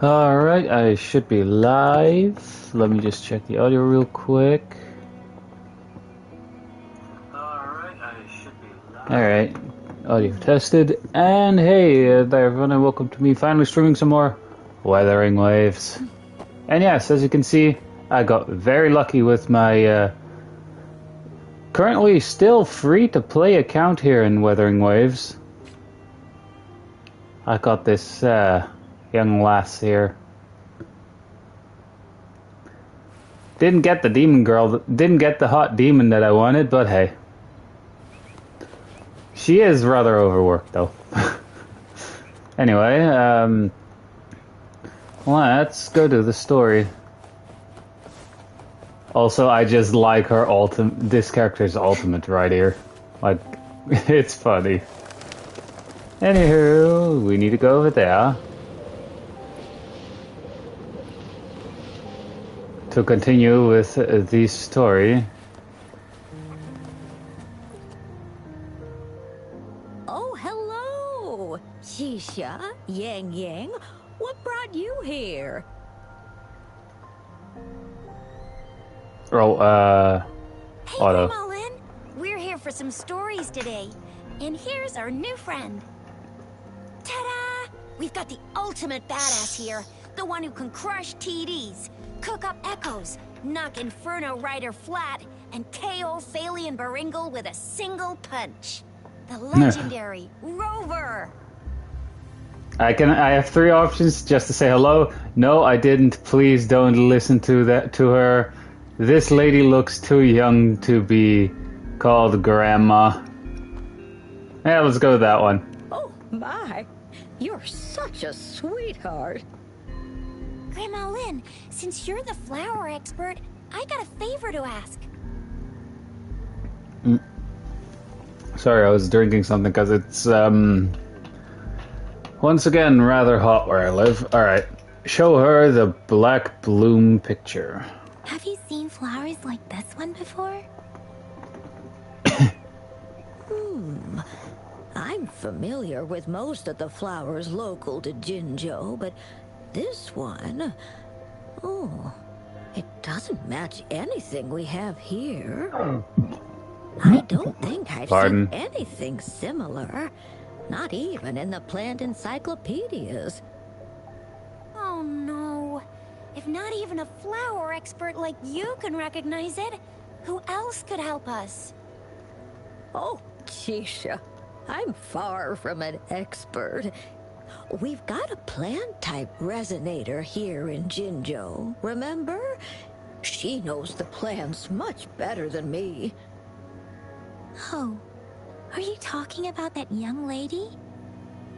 Alright, I should be live. Let me just check the audio real quick. Alright, audio tested. And hey there everyone, and welcome to me finally streaming some more Wuthering Waves. And yes, as you can see, I got very lucky with my currently still free to play account here in Wuthering Waves. I got this young lass here. Didn't get the demon girl, didn't get the hot demon that I wanted, but hey. She is rather overworked though. Anyway, let's go to the story. Also, I just like her this character's ultimate right here. Like, it's funny. Anywho, we need to go over there to continue with the story. Oh, hello! Shisha, Yang Yang, what brought you here? Oh, Hey, Otto. Grandma Lynn. We're here for some stories today. And here's our new friend. Ta-da! We've got the ultimate badass here. The one who can crush TDs, cook up echoes, knock Inferno Rider flat, and KO Phalian Baringle with a single punch. The legendary Rover. I have three options just to say hello. No, I didn't. Please don't listen to her. This lady looks too young to be called Grandma. Yeah, let's go with that one. Oh, my. You're such a sweetheart. Grandma Lynn, since you're the flower expert, I got a favor to ask. Sorry, I was drinking something because it's, once again, rather hot where I live. Alright, show her the black bloom picture. Have you seen flowers like this one before? I'm familiar with most of the flowers local to Jinzhou, but this one... Oh, it doesn't match anything we have here. I don't think I've Pardon? seen anything similar. Not even in the plant encyclopedias. Oh no. If not even a flower expert like you can recognize it, who else could help us? Oh, Chisha, I'm far from an expert. We've got a plant-type resonator here in Jinzhou, remember? She knows the plants much better than me. Oh, are you talking about that young lady?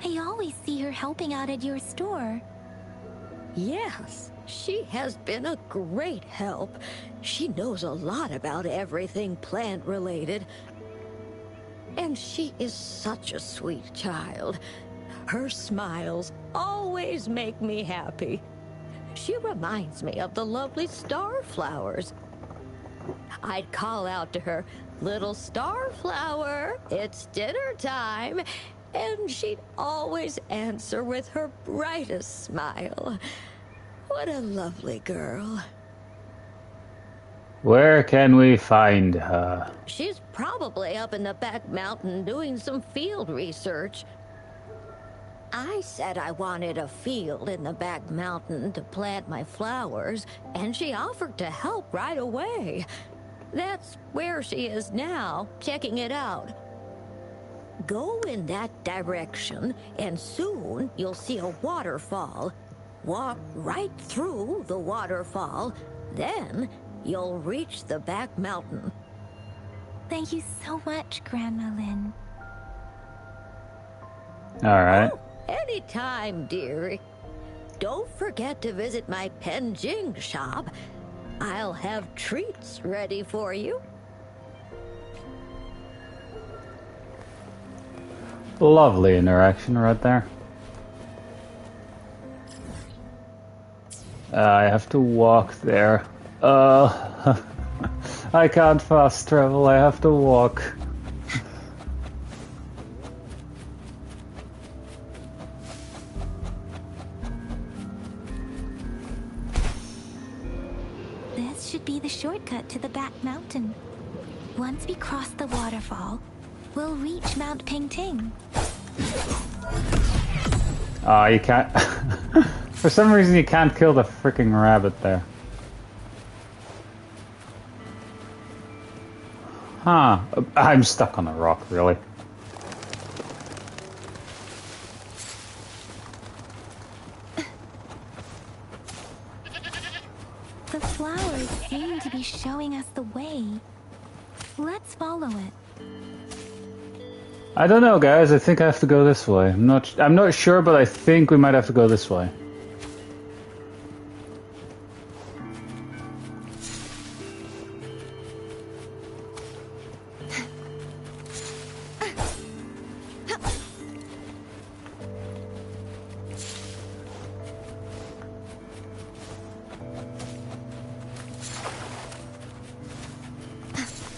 I always see her helping out at your store. Yes, she has been a great help. She knows a lot about everything plant-related. And she is such a sweet child. Her smiles always make me happy. She reminds me of the lovely star flowers. I'd call out to her, "Little star flower, it's dinner time," and she'd always answer with her brightest smile. What a lovely girl. Where can we find her? She's probably up in the back mountain doing some field research. I said I wanted a field in the back mountain to plant my flowers, and she offered to help right away. That's where she is now, checking it out. Go in that direction, and soon you'll see a waterfall. Walk right through the waterfall, then you'll reach the back mountain. Thank you so much, Grandma Lynn. Alright. Oh, anytime, dearie. Don't forget to visit my Penjing shop. I'll have treats ready for you. Lovely interaction right there. I have to walk there. I can't fast travel, I have to walk. should be the shortcut to the back mountain. Once we cross the waterfall, we'll reach Mount Pingting. Oh, you can't... For some reason you can't kill the freaking rabbit there. Huh. I'm stuck on a rock, really. The flowers seem to be showing us the way. Let's follow it. I don't know, guys. I think I have to go this way. I'm not sure, but I think we might have to go this way.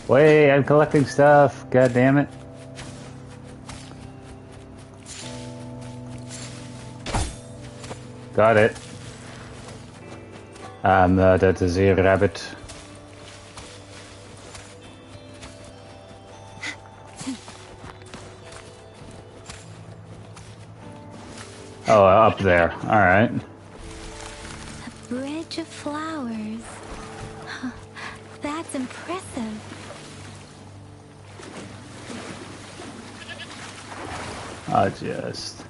Wait, I'm collecting stuff. God damn it. Got it. That is a rabbit. Oh, up there. Alright. A bridge of flowers. That's impressive. I'll just...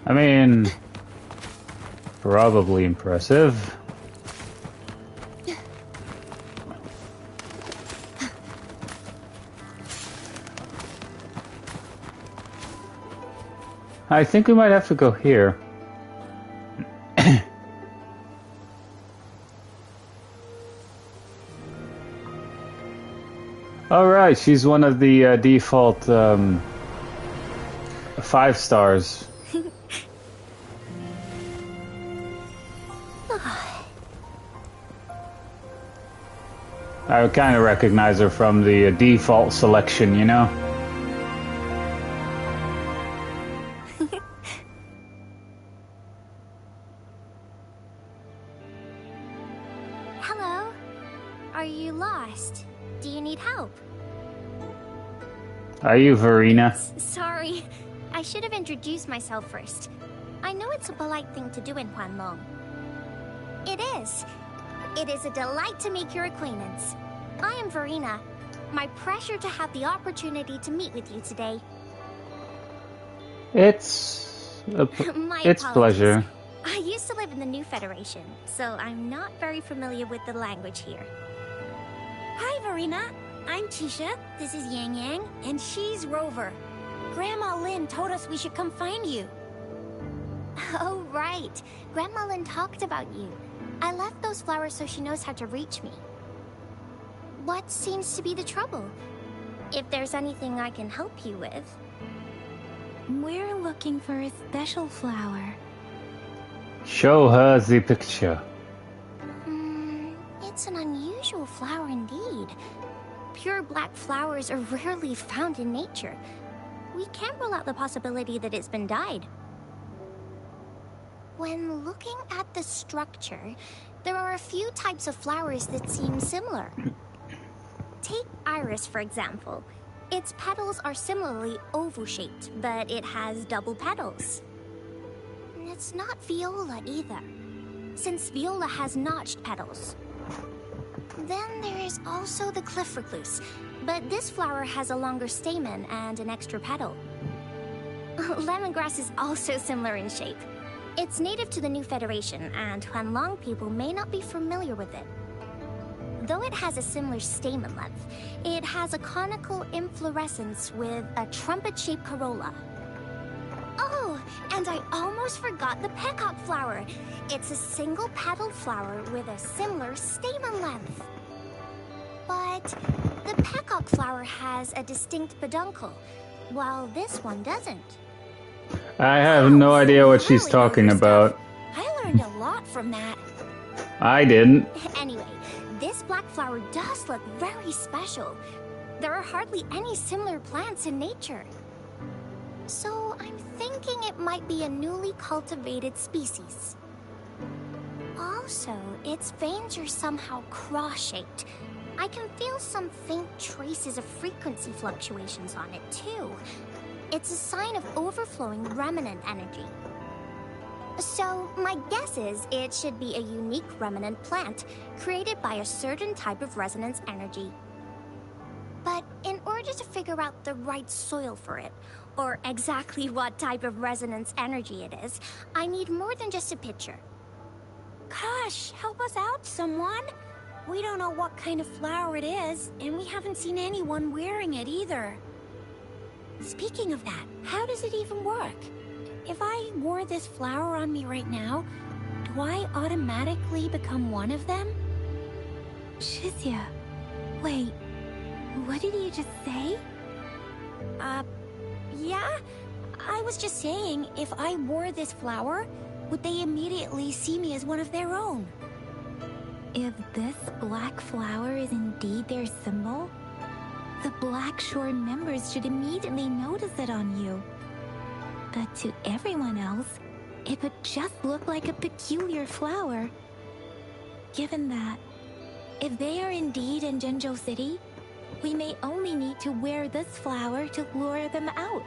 I mean... Probably impressive. I think we might have to go here. Alright, she's one of the default 5 stars. I would kind of recognize her from the default selection, you know? Hello? Are you lost? Do you need help? Are you Verena? Sorry. I should have introduced myself first. I know it's a polite thing to do in Huanlong. It is. It is a delight to make your acquaintance. I am Verena. My pleasure to have the opportunity to meet with you today. It's a Apologies. pleasure. I used to live in the New Federation, so I'm not very familiar with the language here. Hi, Verena. I'm Tisha. This is Yang Yang, and she's Rover. Grandma Lin told us we should come find you. Oh, right. Grandma Lin talked about you. I left those flowers so she knows how to reach me. What seems to be the trouble? If there's anything I can help you with. We're looking for a special flower. Show her the picture. It's an unusual flower indeed. Pure black flowers are rarely found in nature. We can't rule out the possibility that it's been dyed. When looking at the structure, there are a few types of flowers that seem similar. Take iris, for example. Its petals are similarly oval-shaped, but it has double petals. It's not viola either, since viola has notched petals. Then there is also the cliff recluse, but this flower has a longer stamen and an extra petal. Lemongrass is also similar in shape. It's native to the New Federation, and Huanlong people may not be familiar with it. Though it has a similar stamen length, it has a conical inflorescence with a trumpet-shaped corolla. Oh, and I almost forgot the peacock flower. It's a single-petaled flower with a similar stamen length. But the peacock flower has a distinct peduncle, while this one doesn't. I have no idea what she's talking about. I learned a lot from that. I didn't. Anyway, this black flower does look very special. There are hardly any similar plants in nature. So I'm thinking it might be a newly cultivated species. Also, its veins are somehow cross-shaped. I can feel some faint traces of frequency fluctuations on it, too. It's a sign of overflowing remnant energy. So, my guess is it should be a unique remnant plant, created by a certain type of resonance energy. But in order to figure out the right soil for it, or exactly what type of resonance energy it is, I need more than just a picture. Gosh, help us out, someone! We don't know what kind of flower it is, and we haven't seen anyone wearing it either. Speaking of that, how does it even work? If I wore this flower on me right now, do I automatically become one of them? Shizia, wait, what did you just say? Yeah? I was just saying, if I wore this flower, would they immediately see me as one of their own? If this black flower is indeed their symbol, the Black Shore members should immediately notice it on you. But to everyone else, it would just look like a peculiar flower. Given that, if they are indeed in Jinzhou City, we may only need to wear this flower to lure them out.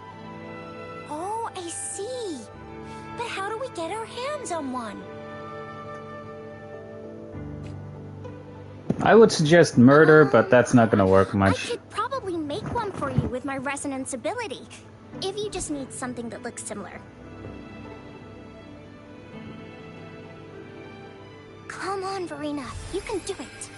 Oh, I see. But how do we get our hands on one? I would suggest murder, but that's not gonna work I much. could probably make one for you with my resonance ability, if you just need something that looks similar. Come on, Verena, you can do it.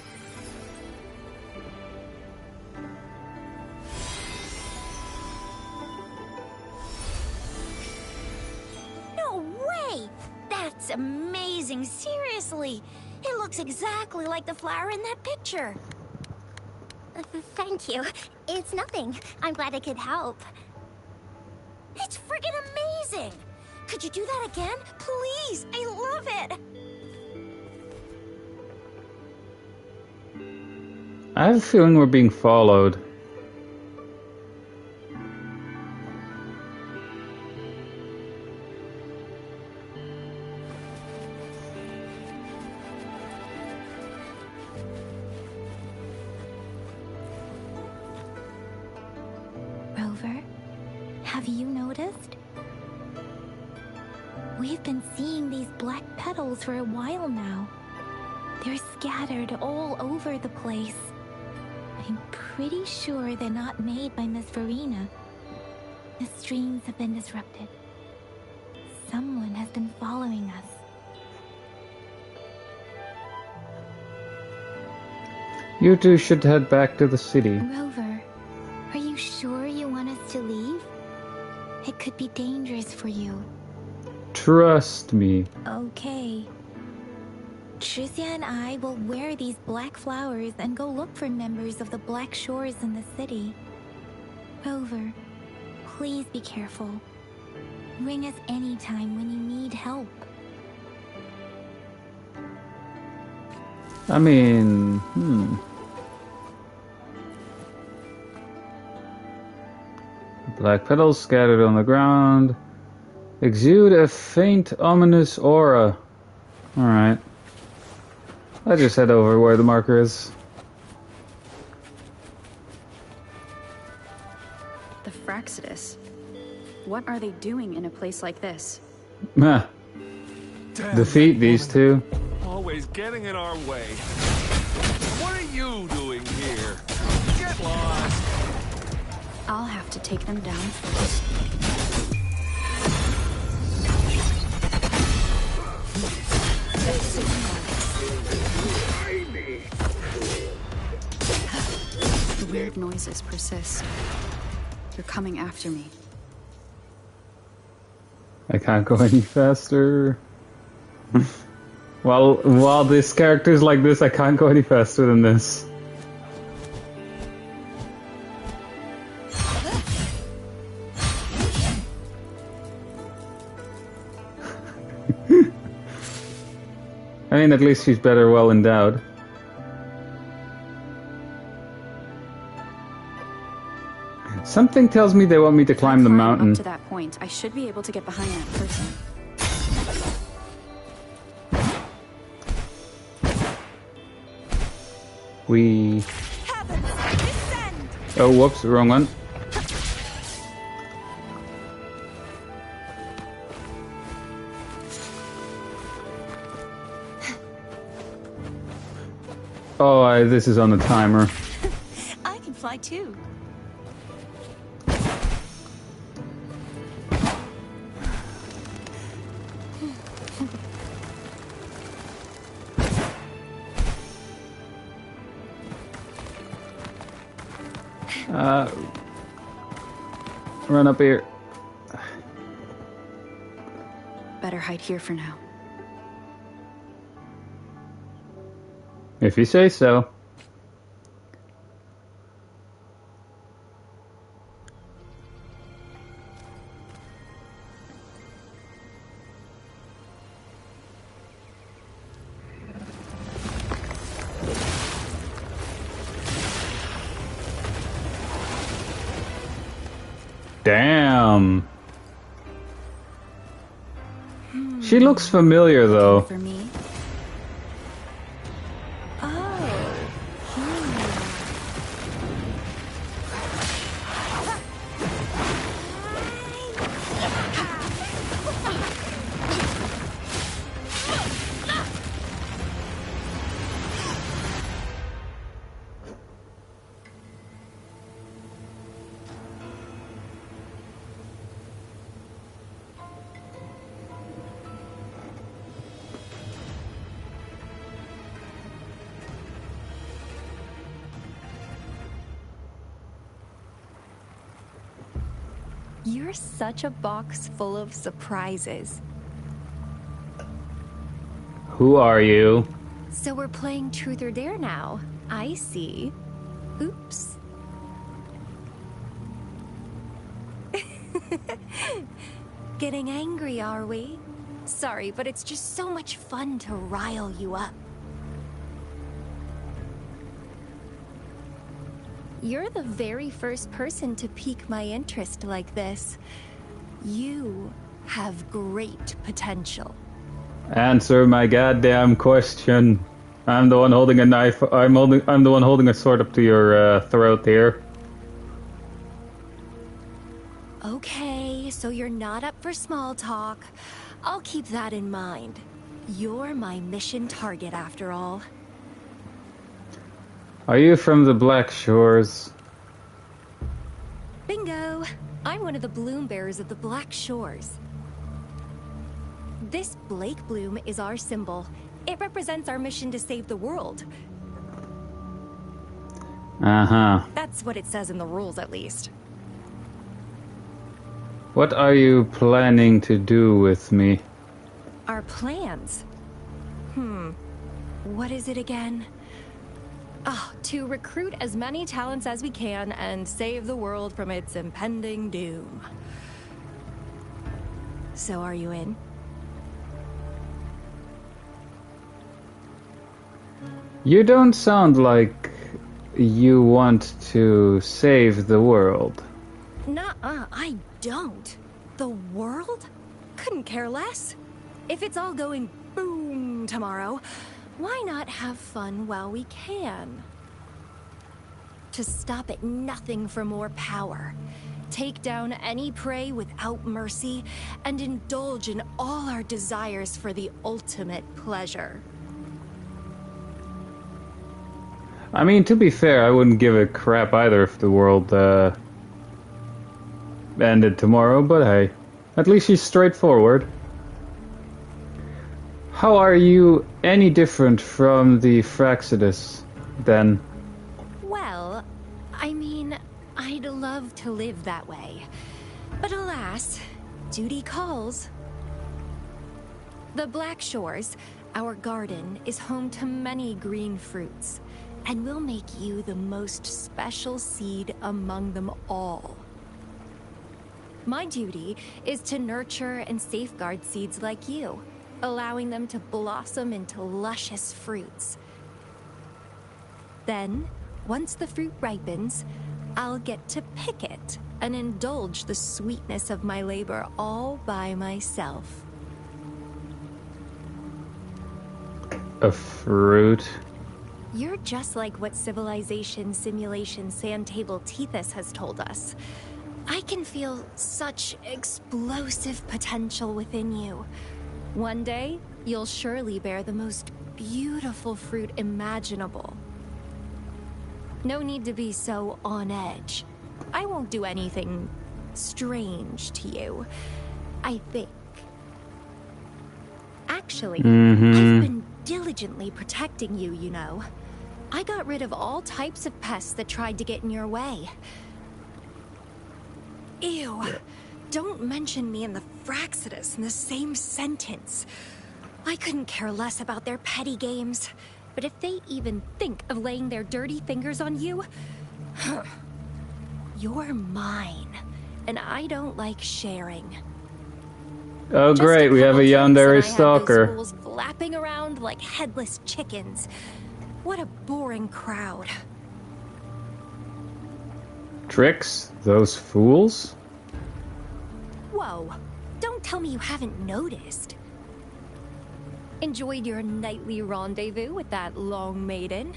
No way! That's amazing, seriously! It looks exactly like the flower in that picture. Thank you. It's nothing. I'm glad I could help. It's friggin' amazing! Could you do that again? Please! I love it! I have a feeling we're being followed. Rover, have you noticed? We've been seeing these black petals for a while now. They're scattered all over the place. I'm pretty sure they're not made by Miss Verena. The streams have been disrupted. Someone has been following us. You two should head back to the city. Rover, are you sure you want us to leave? It could be dangerous for you. Trust me. Okay. Tricia and I will wear these black flowers and go look for members of the Black Shores in the city. Rover, please be careful. Ring us anytime when you need help. I mean, Black petals scattered on the ground. Exude a faint, ominous aura. Alright. I just head over where the marker is. The Fraxidus. What are they doing in a place like this? Meh. Defeat these two. Always getting in our way. What are you doing here? Get lost. I'll have to take them down first. The weird noises persist. They're coming after me. I can't go any faster. While this character's like this, I can't go any faster than this. I mean, at least she's better well endowed. Something tells me they want me to climb the mountain. Up to that point, I should be able to get behind that person. We. Heavens, descend! Oh, whoops, wrong one. Oh, this is on the timer. I can fly too. Run up here. Better hide here for now. If you say so. Damn. She looks familiar though. For me. You're such a box full of surprises. Who are you? So we're playing Truth or Dare now. I see. Oops. Getting angry, are we? Sorry, but it's just so much fun to rile you up. You're the very first person to pique my interest like this. You have great potential. Answer my goddamn question. I'm the one holding a knife. I'm the one holding a sword up to your throat here. Okay, so you're not up for small talk. I'll keep that in mind. You're my mission target after all. Are you from the Black Shores? Bingo! I'm one of the bloom bearers of the Black Shores. This Blake bloom is our symbol. It represents our mission to save the world. Uh-huh. That's what it says in the rules, at least. What are you planning to do with me? Our plans? What is it again? To recruit as many talents as we can and save the world from its impending doom. So are you in? You don't sound like you want to save the world. Nuh-uh, I don't. The world? Couldn't care less. If it's all going boom tomorrow, why not have fun while we can? To stop at nothing for more power. Take down any prey without mercy, and indulge in all our desires for the ultimate pleasure. I mean, to be fair, I wouldn't give a crap either if the world ended tomorrow, but hey, at least she's straightforward. How are you any different from the Fraxidus, then? Well, I mean, I'd love to live that way. But alas, duty calls. The Black Shores, our garden, is home to many green fruits, and we'll make you the most special seed among them all. My duty is to nurture and safeguard seeds like you, allowing them to blossom into luscious fruits. Then, once the fruit ripens, I'll get to pick it and indulge the sweetness of my labor all by myself. A fruit? You're just like what Civilization Simulation Sandtable Tethys has told us. I can feel such explosive potential within you. One day, you'll surely bear the most beautiful fruit imaginable. No need to be so on edge. I won't do anything strange to you, I think. Actually, I've been diligently protecting you, you know. I got rid of all types of pests that tried to get in your way. Ew. Don't mention me and the Fraxidus in the same sentence. I couldn't care less about their petty games. But if they even think of laying their dirty fingers on you... You're mine. And I don't like sharing. Oh great, we have a yandere stalker. Those fools flapping around like headless chickens. What a boring crowd. Tricks? Those fools? Whoa, don't tell me you haven't noticed. Enjoyed your nightly rendezvous with that long maiden?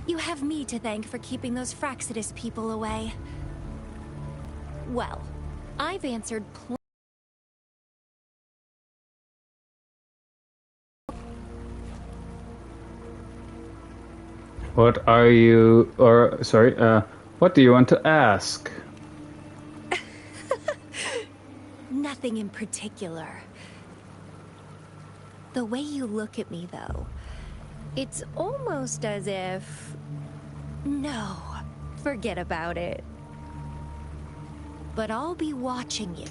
You have me to thank for keeping those Fraxidus people away. Well, I've answered What are you, or, sorry, what do you want to ask? Nothing in particular. The way you look at me, though, it's almost as if... No, forget about it. But I'll be watching you.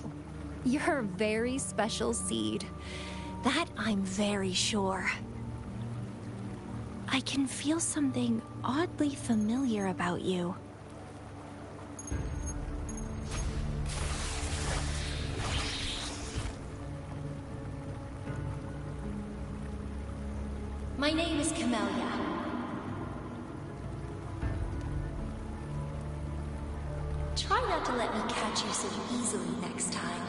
You're a very special seed. That I'm very sure. I can feel something oddly familiar about you. My name is Camellia. Try not to let me catch you so easily next time.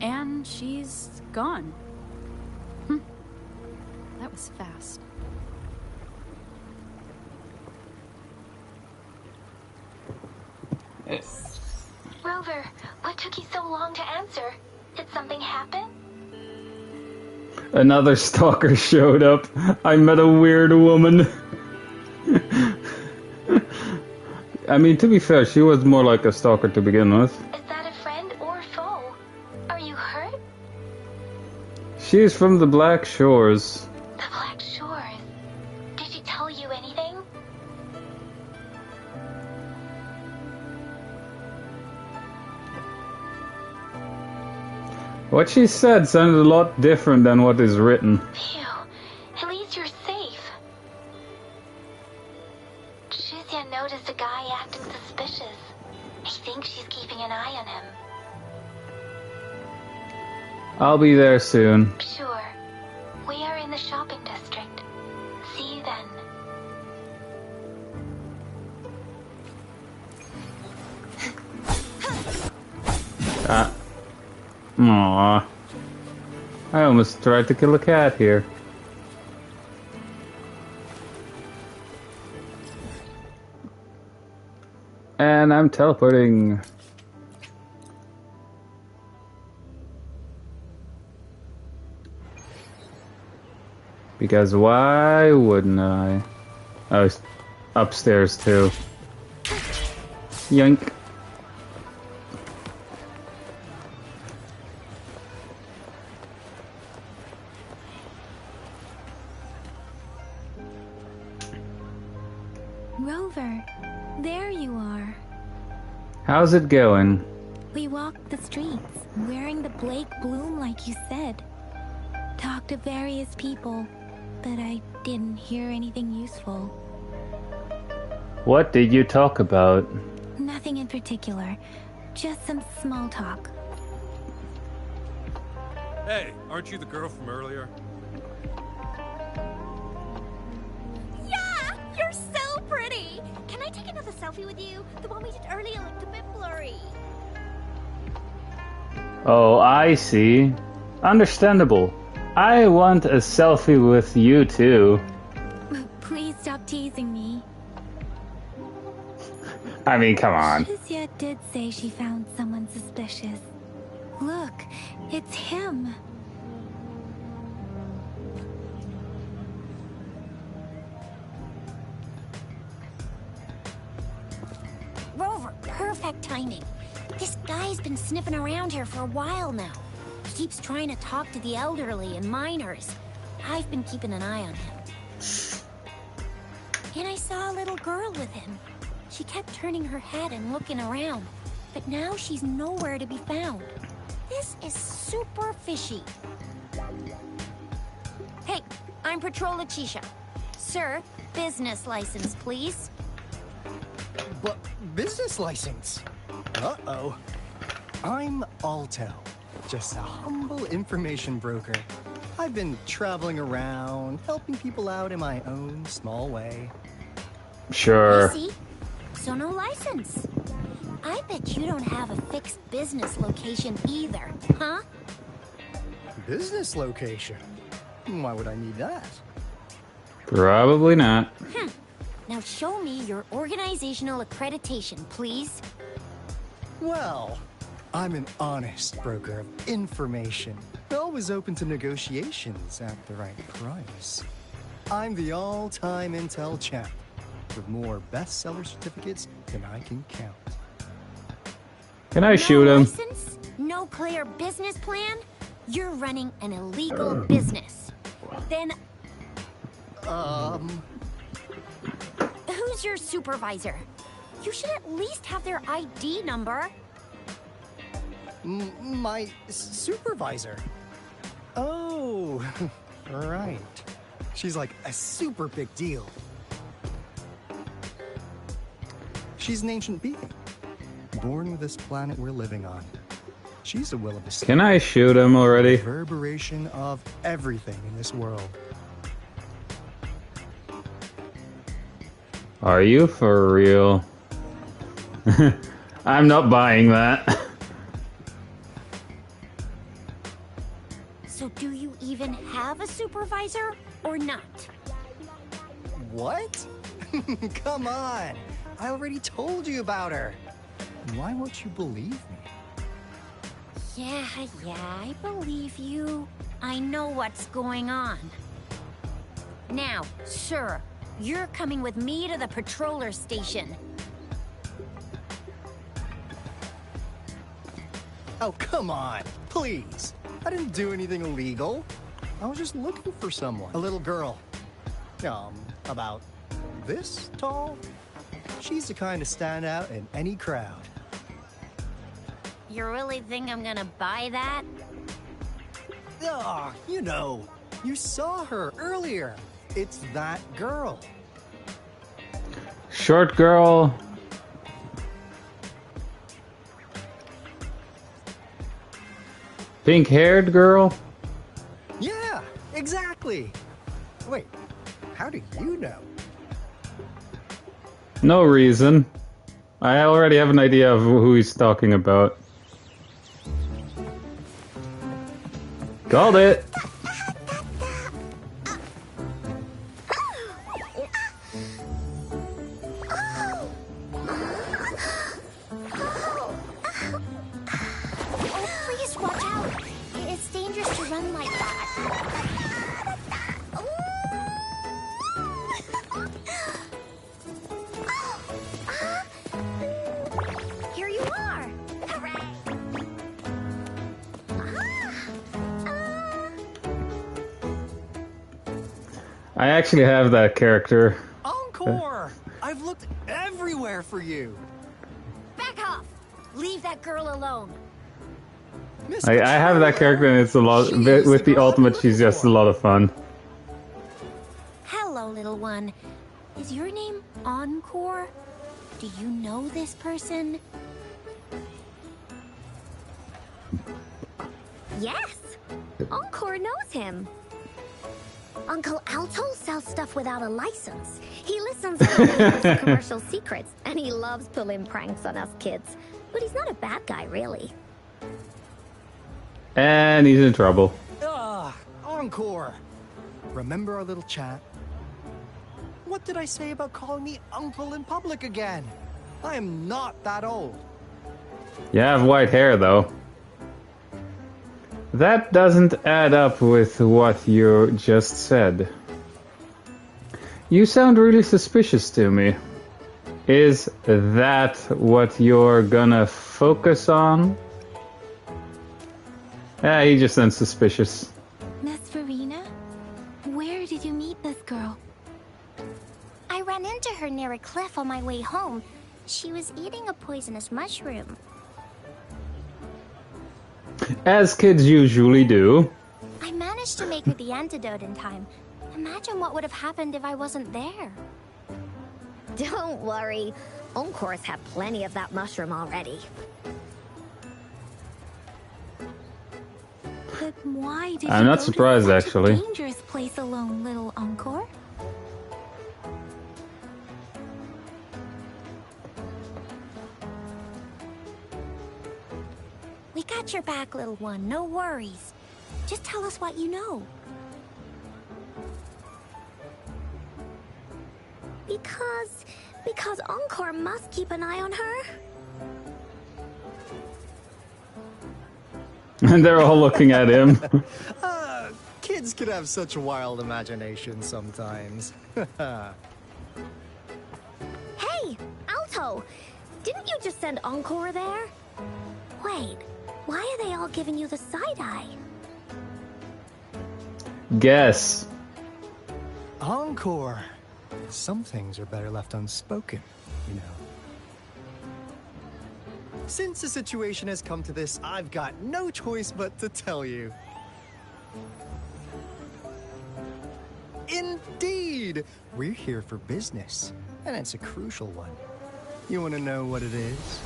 And she's gone. That was fast. Rover, what took you so long to answer? Did something happen? Another stalker showed up. I met a weird woman. I mean, to be fair, she was more like a stalker to begin with. Is that a friend or foe? Are you hurt? She's from the Black Shores. The Black Shores. Did she tell you anything? What she said sounded a lot different than what is written. Phew. At least you're safe. Shuzia noticed a guy acting suspicious. I think she's keeping an eye on him. I'll be there soon. Sure. We are in the shopping district. See you then. Aww. I almost tried to kill a cat here. And I'm teleporting. Because why wouldn't I? Oh, it's upstairs too. Yoink. Rover, there you are. How's it going? We walked the streets, wearing the Blake bloom like you said. Talked to various people, but I didn't hear anything useful. What did you talk about? Nothing in particular, just some small talk. Hey, aren't you the girl from earlier? Yeah! You're so pretty! Can I take another selfie with you? The one we did earlier looked a bit blurry. Oh, I see. Understandable. I want a selfie with you too. Please don't. teasing me. I mean, come on. Shizia did say she found someone suspicious. Look, it's him. Rover, perfect timing. This guy's been sniffing around here for a while now. He keeps trying to talk to the elderly and minors. I've been keeping an eye on him. And I saw a little girl with him. She kept turning her head and looking around, but now she's nowhere to be found. This is super fishy. Hey, I'm Patrol Letitia. Sir, business license, please. But business license? Uh-oh. I'm Alto, just a humble information broker. I've been traveling around, helping people out in my own small way. Sure. Easy. So no license. I bet you don't have a fixed business location either, huh? Business location? Why would I need that? Probably not. Now show me your organizational accreditation, please. Well, I'm an honest broker of information. Always open to negotiations at the right price. I'm the all-time intel champ, with more bestseller certificates than I can count. Can I shoot him? License? No clear business plan? You're running an illegal business. Then who's your supervisor? You should at least have their ID number. My supervisor. Oh, right. She's like a super big deal. She's an ancient being, born with this planet we're living on. She's a will of the sea. Can I shoot him already? Reverberation of everything in this world. Are you for real? I'm not buying that. So do you even have a supervisor or not? What? Come on. I already told you about her. Why won't you believe me? Yeah, I believe you. I know what's going on. Now, sir, you're coming with me to the patroller station. Oh, come on. Please. I didn't do anything illegal. I was just looking for someone. A little girl. About this tall. She's the kind to stand out in any crowd. You really think I'm gonna buy that? Ah, you know. You saw her earlier. It's that girl. Short girl. Pink-haired girl? Yeah, exactly. Wait, how do you know? No reason. I already have an idea of who he's talking about. Called it. Oh, please watch out. It's dangerous to run like that. Here you are. Hooray. I actually have that character. Encore! I've looked everywhere for you. Back off. Leave that girl alone. Miss I have that character and it's a lot. She's With the girl I'm ultimate, she's looking just a for. lot of fun. Hello, little one. Is your name Encore? Do you know this person? Yes! Encore knows him. Uncle Alto sells stuff without a license. He listens to commercial secrets, and he loves pulling pranks on us kids. But he's not a bad guy, really. And he's in trouble. Ah, Encore. Remember our little chat? What did I say about calling me uncle in public again? I am not that old. You have white hair, though. That doesn't add up with what you just said. You sound really suspicious to me. Is that what you're gonna focus on? He just sounds suspicious. Miss Verena? Where did you meet this girl? I ran into her near a cliff on my way home. She was eating a poisonous mushroom. As kids usually do. I managed to make her the antidote in time. Imagine what would have happened if I wasn't there. Don't worry. Encore's had plenty of that mushroom already. But why did I'm you not go surprised, to such actually. a dangerous place alone, little Encore? We got your back, little one. No worries. Just tell us what you know. Because Encore must keep an eye on her. And they're all looking at him. Kids can have such wild imaginations sometimes. Hey, Alto! Didn't you just send Encore there? Wait, why are they all giving you the side eye? Guess. Encore. Some things are better left unspoken, you know. Since the situation has come to this, I've got no choice but to tell you. Indeed! We're here for business, and it's a crucial one. You want to know what it is?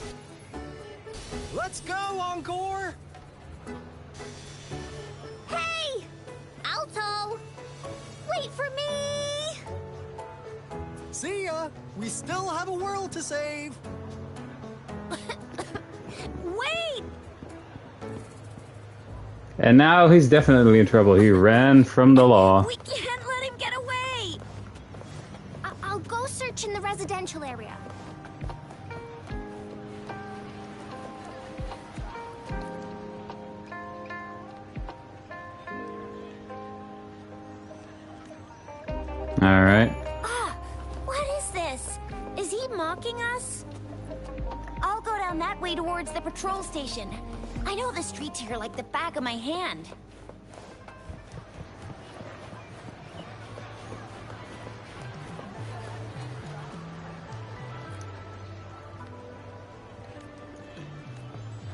Let's go, Encore! Hey! Alto! Wait for me! See ya! We still have a world to save! Wait! And now he's definitely in trouble. He ran from the law. We can't let him get away! I'll go search in the residential area. Alright. What is this? Is he mocking us? I'll go down that way towards the patrol station. I know the streets here like the back of my hand.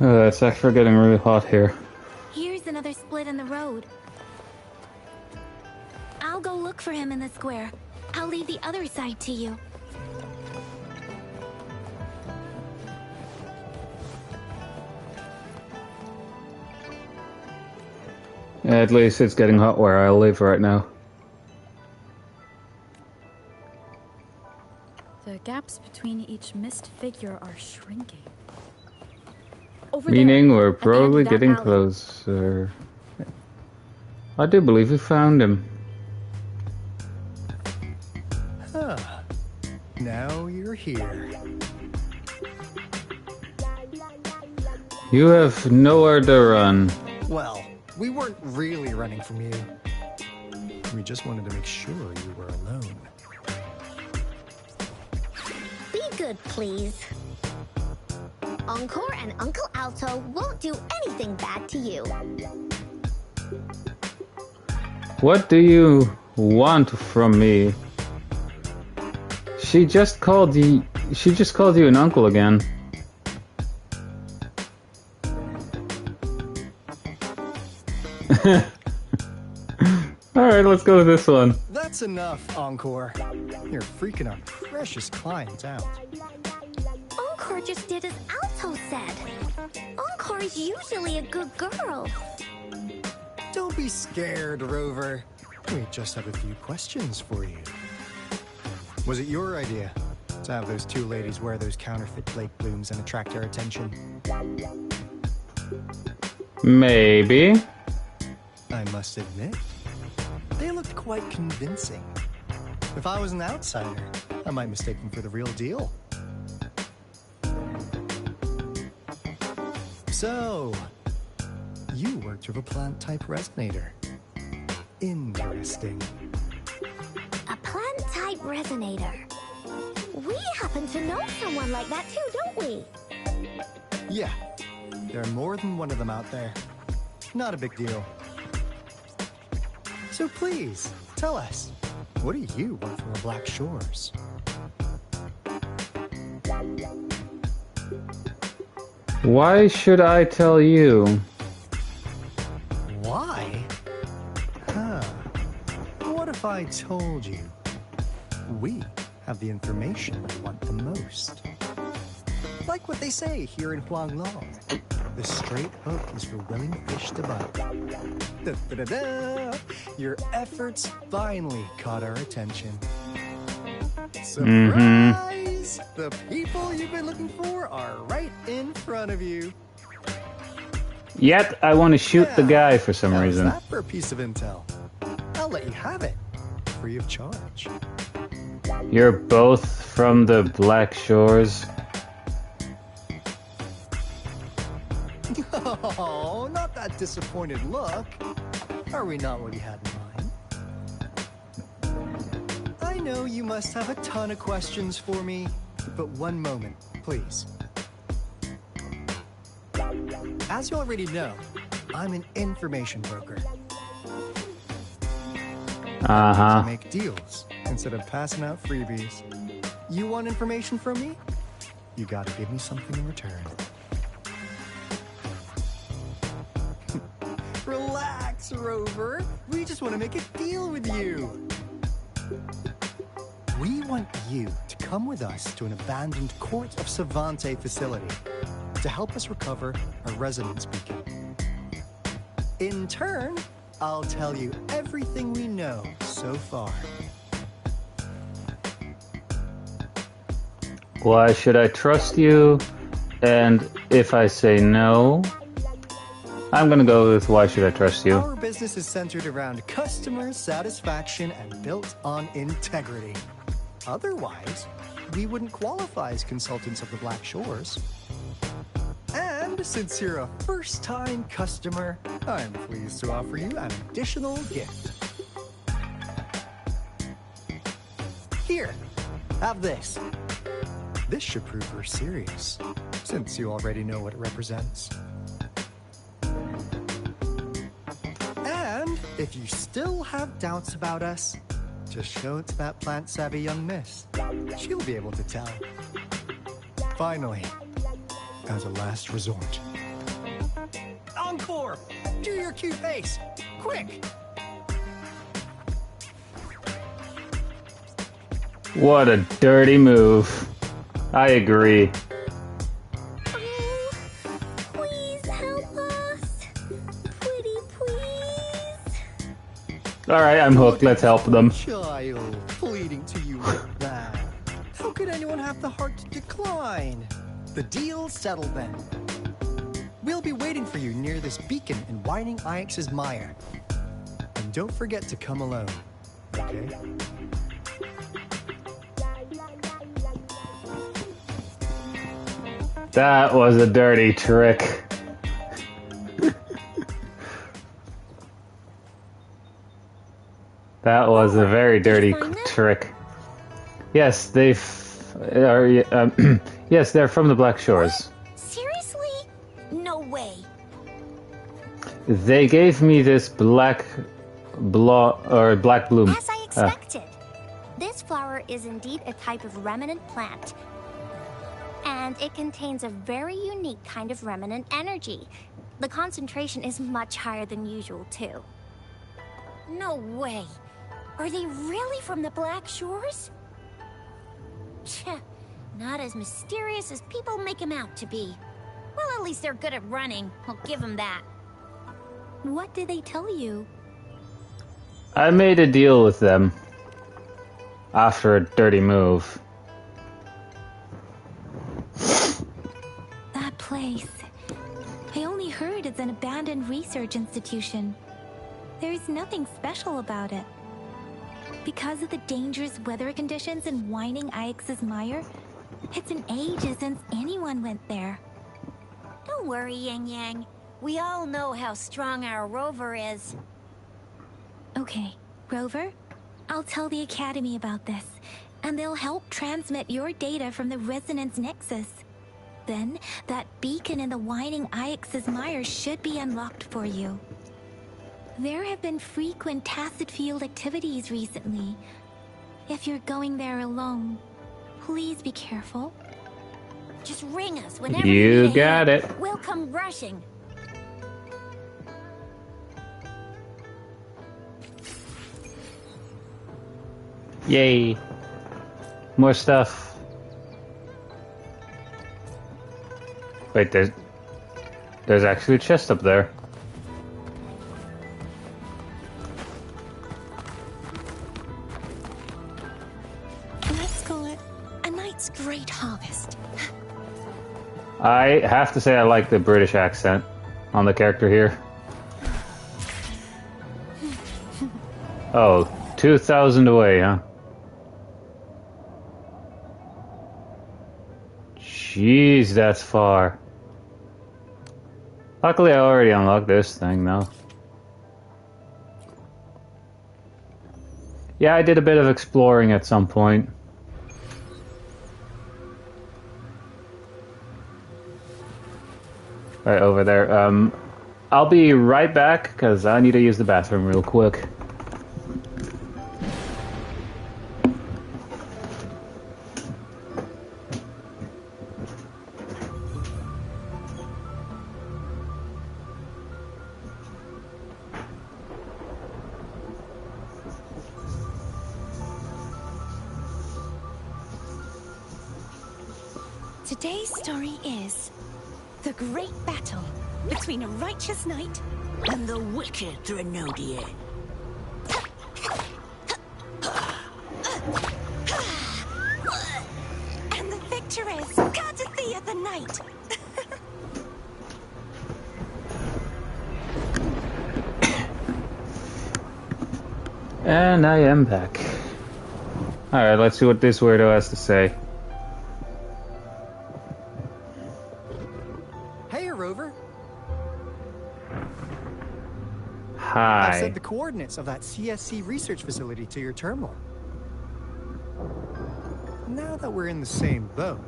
It's actually getting really hot here. Here's another split in the road. I'll go look for him in the square. I'll leave the other side to you. At least it's getting hot where I live right now. The gaps between each missed figure are shrinking. Meaning we're at the end of probably that getting alley. closer. I do believe we found him. Huh. Now you're here. You have nowhere to run. Well, we weren't really running from you. We just wanted to make sure you were alone. Be good, please. Encore and Uncle Alto won't do anything bad to you. What do you want from me? She just called you an uncle again. Alright, let's go with this one. That's enough, Encore. You're freaking our precious clients out. Encore just did as Alto said. Encore's usually a good girl. Don't be scared, Rover. We just have a few questions for you. Was it your idea to have those two ladies wear those counterfeit lake blooms and attract our attention? Maybe. I must admit, they looked quite convincing. If I was an outsider, I might mistake them for the real deal. So, you worked with a plant-type resonator. Interesting. A plant-type resonator. We happen to know someone like that too, don't we? Yeah, there are more than one of them out there. Not a big deal. So please, tell us, what do you want from the Black Shores? Why should I tell you? Why? Huh. What if I told you we have the information we want the most? Like what they say here in Huanglong, the straight hook is for willing fish to bite. Da-da-da-da! Your efforts finally caught our attention. Surprise! The people you've been looking for are right in front of you. Yet, I want to shoot the guy for some reason. How's that for a piece of intel? I'll let you have it, free of charge. You're both from the Black Shores. Oh, not that disappointed look. Are we not what you had in mind? I know you must have a ton of questions for me, but one moment, please. As you already know, I'm an information broker. I make deals instead of passing out freebies. You want information from me? You gotta give me something in return. Relax, Rover. We just want to make a deal with you. We want you to come with us to an abandoned Court of Savante facility to help us recover a resonance beacon. In turn, I'll tell you everything we know so far. Why should I trust you? And if I say no, I'm gonna go with why should I trust you? Our business is centered around customer satisfaction and built on integrity. Otherwise, we wouldn't qualify as consultants of the Black Shores. And since you're a first-time customer, I'm pleased to offer you an additional gift. Here, have this. This should prove we're serious, since you already know what it represents. And if you still have doubts about us, just show it to that plant-savvy young miss. She'll be able to tell. Finally, as a last resort. Encore! Do your cute face! Quick! What a dirty move. I agree. Please help us. Pretty please. Alright, I'm hooked. Let's help them. Child, pleading to you like that. How could anyone have the heart to decline? The deal's settled then. We'll be waiting for you near this beacon in Whining Ix's mire. And don't forget to come alone, okay? That was a dirty trick. That was a very dirty trick. Yes, yes, they're from the Black Shores. Seriously? No way. They gave me this black bloom. As I expected. This flower is indeed a type of remnant plant. And it contains a very unique kind of remnant energy. The concentration is much higher than usual, too. No way. Are they really from the Black Shores? Tch, not as mysterious as people make them out to be. Well, at least they're good at running. I'll give them that. What did they tell you? I made a deal with them after a dirty move. That place. I only heard it's an abandoned research institution. There's nothing special about it. Because of the dangerous weather conditions in Whining Ix's Mire, it's an ages since anyone went there. Don't worry, Yang Yang. We all know how strong our rover is. Okay, Rover, I'll tell the Academy about this, and they'll help transmit your data from the Resonance Nexus. Then, that beacon in the Whining Ix's Mire should be unlocked for you. There have been frequent tacit field activities recently. If you're going there alone, please be careful. Just ring us whenever You need a got hand. it. We'll come rushing. Yay. More stuff. Wait, there's actually a chest up there. Let's call it a night's great harvest. I have to say I like the British accent on the character here. Oh, 2,000 away, huh? Jeez, that's far. Luckily, I already unlocked this thing, though. Yeah, I did a bit of exploring at some point. Right over there. I'll be right back, because I need to use the bathroom real quick. Today's story is the great battle between a righteous knight And the wicked Drenodier. and the victorious Cardathea the Knight. And I am back. Alright, let's see what this weirdo has to say. Hey, Rover. I Hi. sent the coordinates of that CSC research facility to your terminal. Now that we're in the same boat,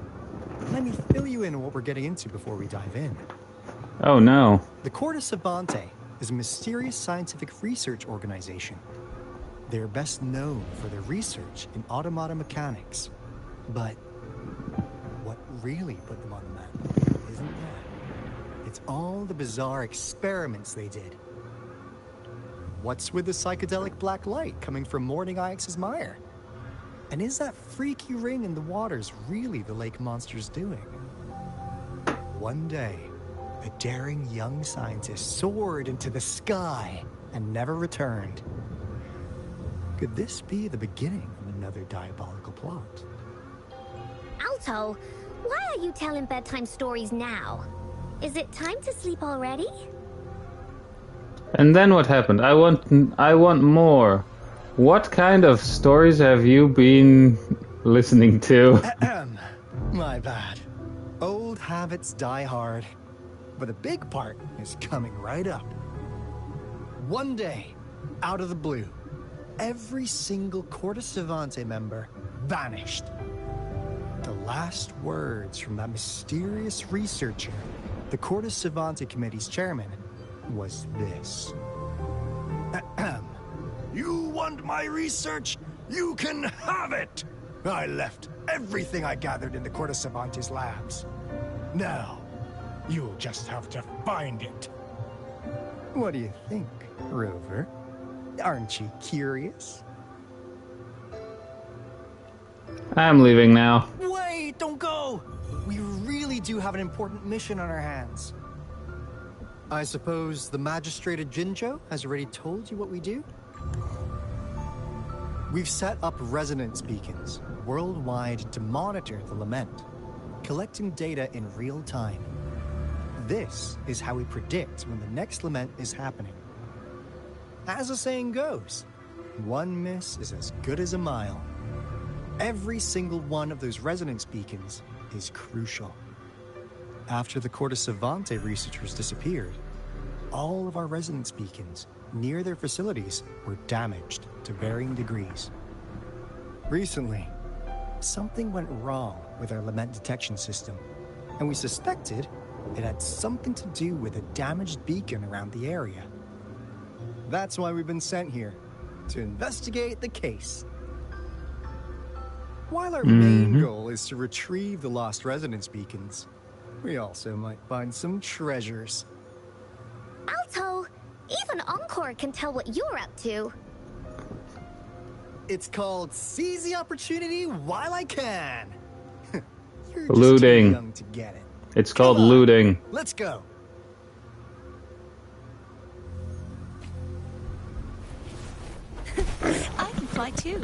let me fill you in on what we're getting into before we dive in. Oh no. The Corte Savante is a mysterious scientific research organization. They're best known for their research in automata mechanics. But what really put them on the map isn't that. It's all the bizarre experiments they did. What's with the psychedelic black light coming from Morning Ix's Mire? And is that freaky ring in the waters really the lake monster's doing? One day, a daring young scientist soared into the sky and never returned. Could this be the beginning of another diabolical plot? Alto, why are you telling bedtime stories now? Is it time to sleep already? And then what happened? I want more. What kind of stories have you been listening to? My bad. Old habits die hard. But a big part is coming right up. One day, out of the blue, every single Corte Savante member vanished. The last words from that mysterious researcher, the Corte Savante Committee's chairman, was this. You want my research? You can have it! I left everything I gathered in the Corte Savante's labs. Now, you'll just have to find it. What do you think, Rover? Aren't you curious? I'm leaving now. Wait, don't go! We really do have an important mission on our hands. I suppose the Magistrate of Jinzhou has already told you what we do? We've set up resonance beacons worldwide to monitor the lament, collecting data in real time. This is how we predict when the next lament is happening. As the saying goes, One miss is as good as a mile. Every single one of those resonance beacons is crucial. After the Corte Savante researchers disappeared, all of our resonance beacons near their facilities were damaged to varying degrees. Recently, something went wrong with our lament detection system, and we suspected it had something to do with a damaged beacon around the area. That's why we've been sent here, to investigate the case. While our main goal is to retrieve the lost resonance beacons, we also might find some treasures. Alto, even Encore can tell what you're up to. It's called Seize the Opportunity While I Can. You're Looting. just too young to get it. It's called Come on, looting. Let's go. I can fly too.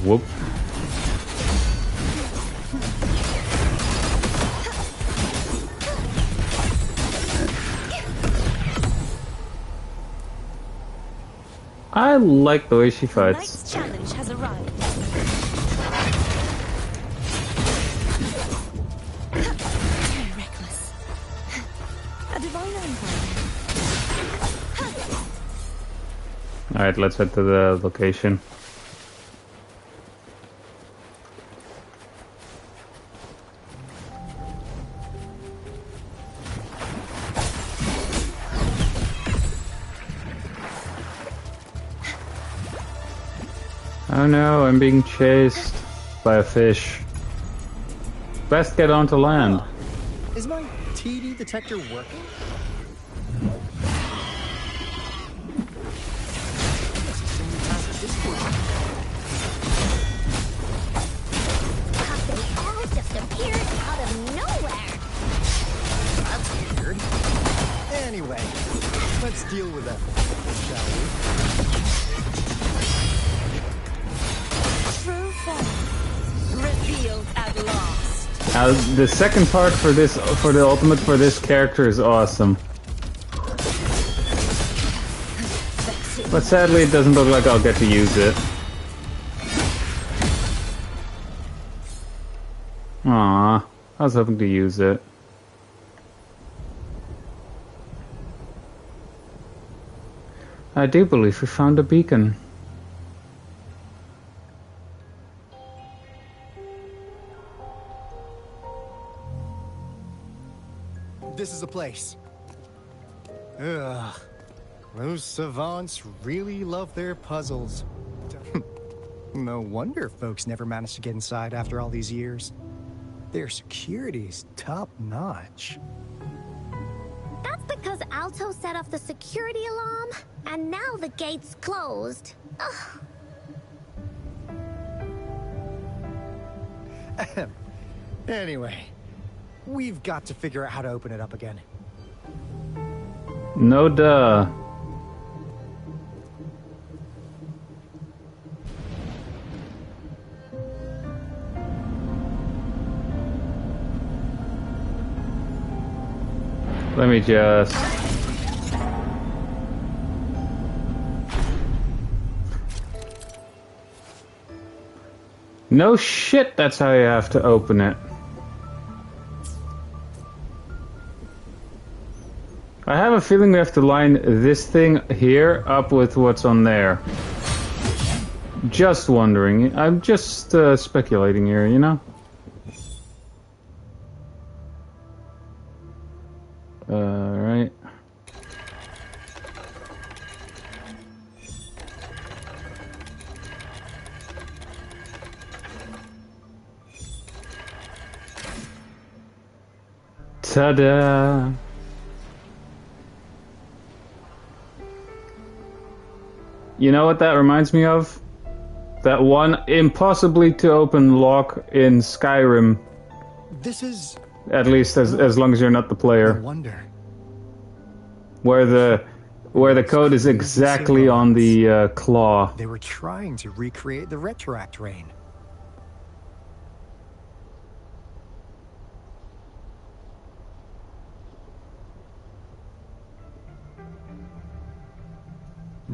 Whoop. I like the way she The fights. night's challenge has arrived. Very reckless. A divine empire. Alright, let's head to the location. Oh no, I'm being chased by a fish. Best get onto land. Is my TD detector working? They all just appeared out of nowhere. That's weird. Anyway, let's deal with that, shall we? True form. Revealed at last. Now, the second part for the ultimate for this character is awesome. But sadly, it doesn't look like I'll get to use it. Aww, I was hoping to use it. I do believe we found a beacon. This is the place. Ugh. Those savants really love their puzzles. No wonder folks never managed to get inside after all these years. Their security's top-notch. That's because Alto set off the security alarm, and now the gate's closed. Ugh. Anyway, we've got to figure out how to open it up again. No duh. Let me just... No shit, that's how you have to open it. I have a feeling we have to line this thing here up with what's on there. Just wondering. I'm just speculating here, you know? Right. Ta-da! You know what that reminds me of? That one impossibly to open lock in Skyrim. This is... At least as long as you're not the player. I wonder. Where the code is exactly on the claw. They were trying to recreate the Retroact rain.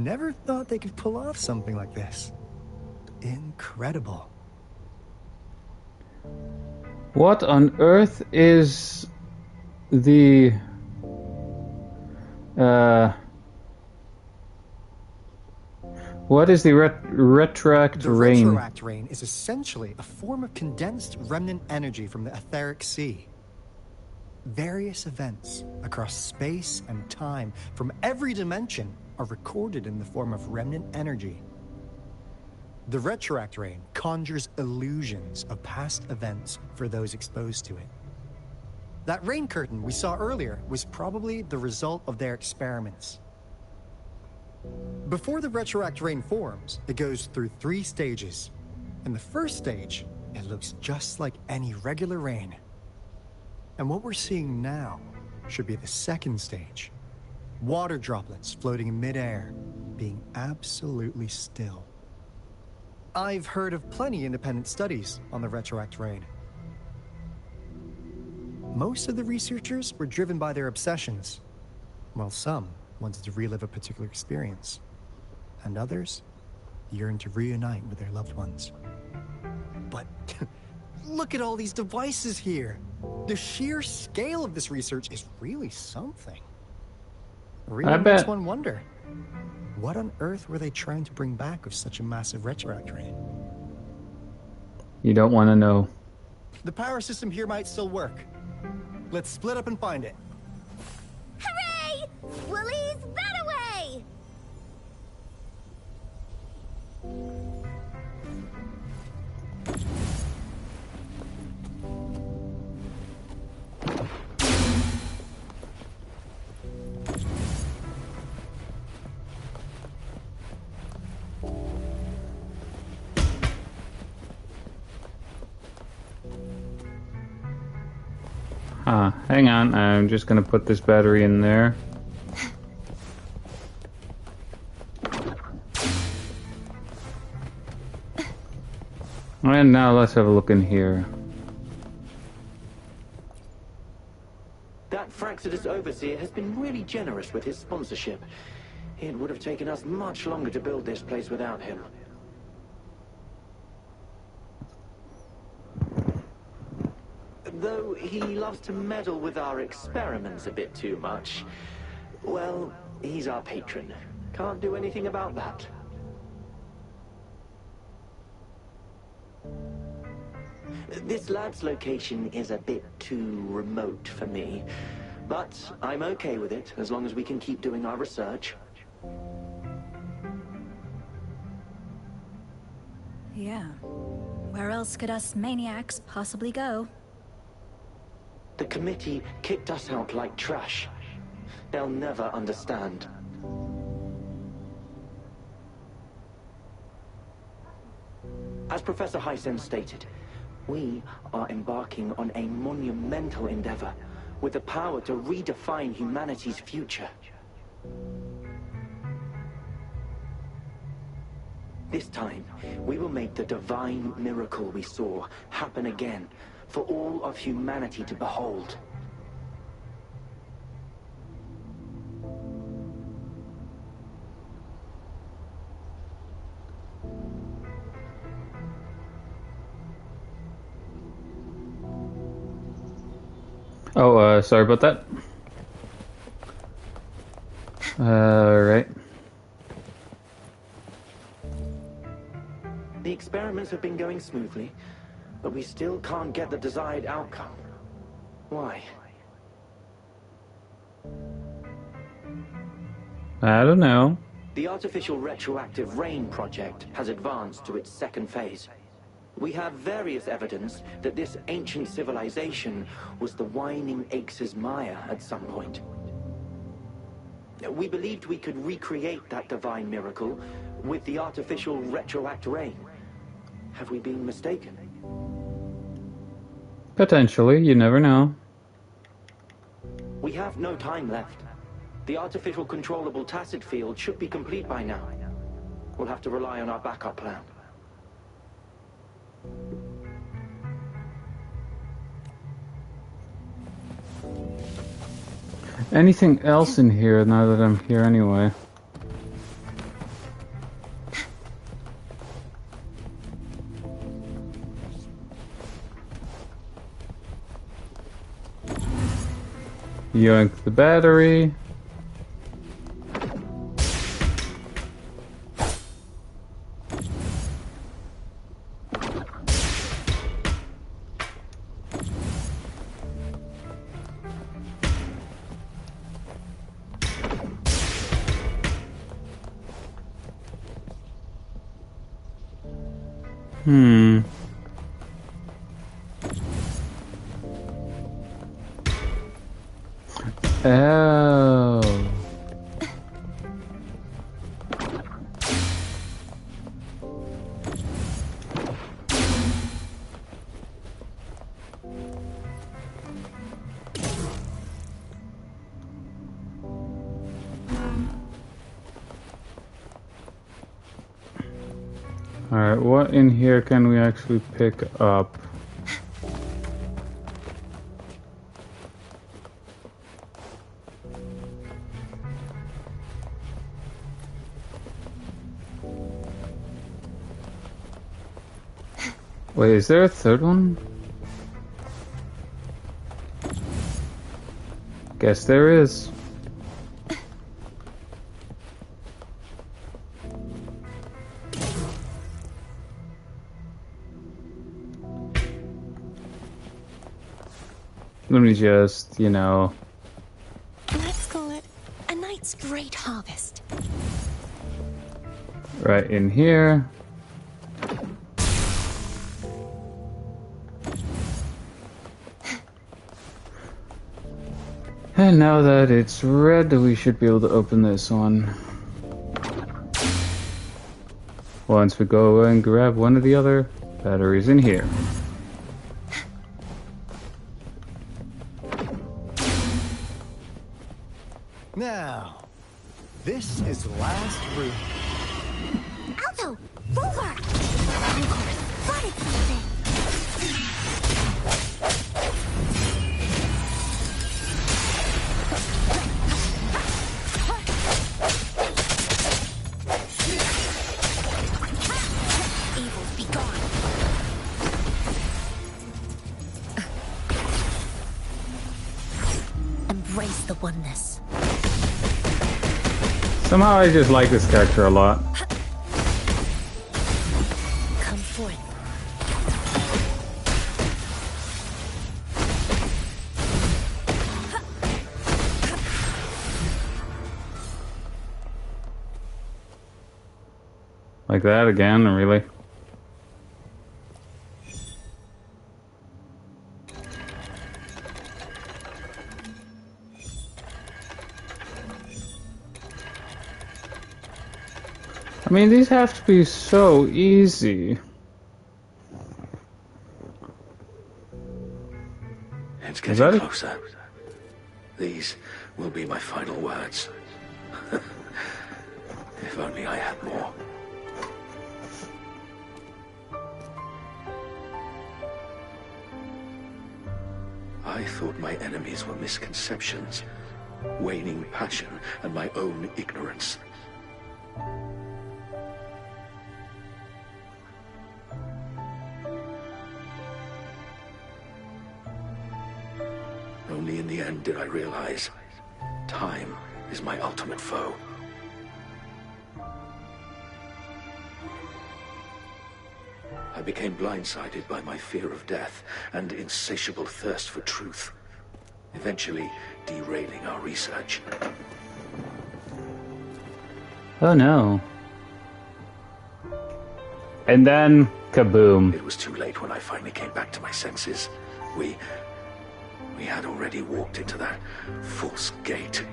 Never thought they could pull off something like this. Incredible. What on earth is the what is the retroact rain? The retroact rain is essentially a form of condensed remnant energy from the etheric sea. Various events across space and time from every dimension are recorded in the form of remnant energy. The retroact rain conjures illusions of past events for those exposed to it. That rain curtain we saw earlier was probably the result of their experiments. Before the retroact rain forms, it goes through 3 stages. In the first stage, it looks just like any regular rain. And what we're seeing now should be the second stage. Water droplets floating in midair, being absolutely still. I've heard of plenty independent studies on the retroact rain. Most of the researchers were driven by their obsessions, while some wanted to relive a particular experience, and others yearned to reunite with their loved ones. But look at all these devices here! The sheer scale of this research is really something. Really makes one wonder. What on earth were they trying to bring back with such a massive retroact rain? You don't want to know. The power system here might still work. Let's split up and find it. Hooray! Willie's that away! Hang on, I'm just gonna put this battery in there. And now let's have a look in here. That Fraxidus Overseer has been really generous with his sponsorship. It would have taken us much longer to build this place without him. Though he loves to meddle with our experiments a bit too much. Well, he's our patron. Can't do anything about that. This lab's location is a bit too remote for me, but I'm okay with it as long as we can keep doing our research. Yeah. Where else could us maniacs possibly go? The committee kicked us out like trash. They'll never understand. As Professor Hysen stated, we are embarking on a monumental endeavor with the power to redefine humanity's future. This time, we will make the divine miracle we saw happen again for all of humanity to behold. Oh, sorry about that. Right. The experiments have been going smoothly, but we still can't get the desired outcome. Why? I don't know. The artificial retroactive rain project has advanced to its second phase. We have various evidence that this ancient civilization was the Whining Aches' Maya at some point. We believed we could recreate that divine miracle with the artificial retroact rain. Have we been mistaken? Potentially, you never know. We have no time left. The artificial controllable tacit field should be complete by now. We'll have to rely on our backup plan. Anything else in here now that I'm here anyway? Yoink the battery. Oh. Alright, what in here can we actually pick up? Wait, is there a third one? Guess there is. Let me just, you know... Let's call it a night's great harvest. Right in here. And now that it's red, we should be able to open this one. Once we go and grab one of the other batteries in here. Now, this is the last room. Alto! Rover! Encore, spotted something! Evils be gone. Embrace the oneness. Somehow I just like this character a lot. Come forth. Like that again, really? I mean, these have to be so easy. It's getting closer. These will be my final words. If only I had more. I thought my enemies were misconceptions, waning passion, and my own ignorance. Only in the end did I realize time is my ultimate foe. I became blindsided by my fear of death and insatiable thirst for truth, eventually derailing our research. Oh no. And then, kaboom. It was too late when I finally came back to my senses. We had already walked into that false gate.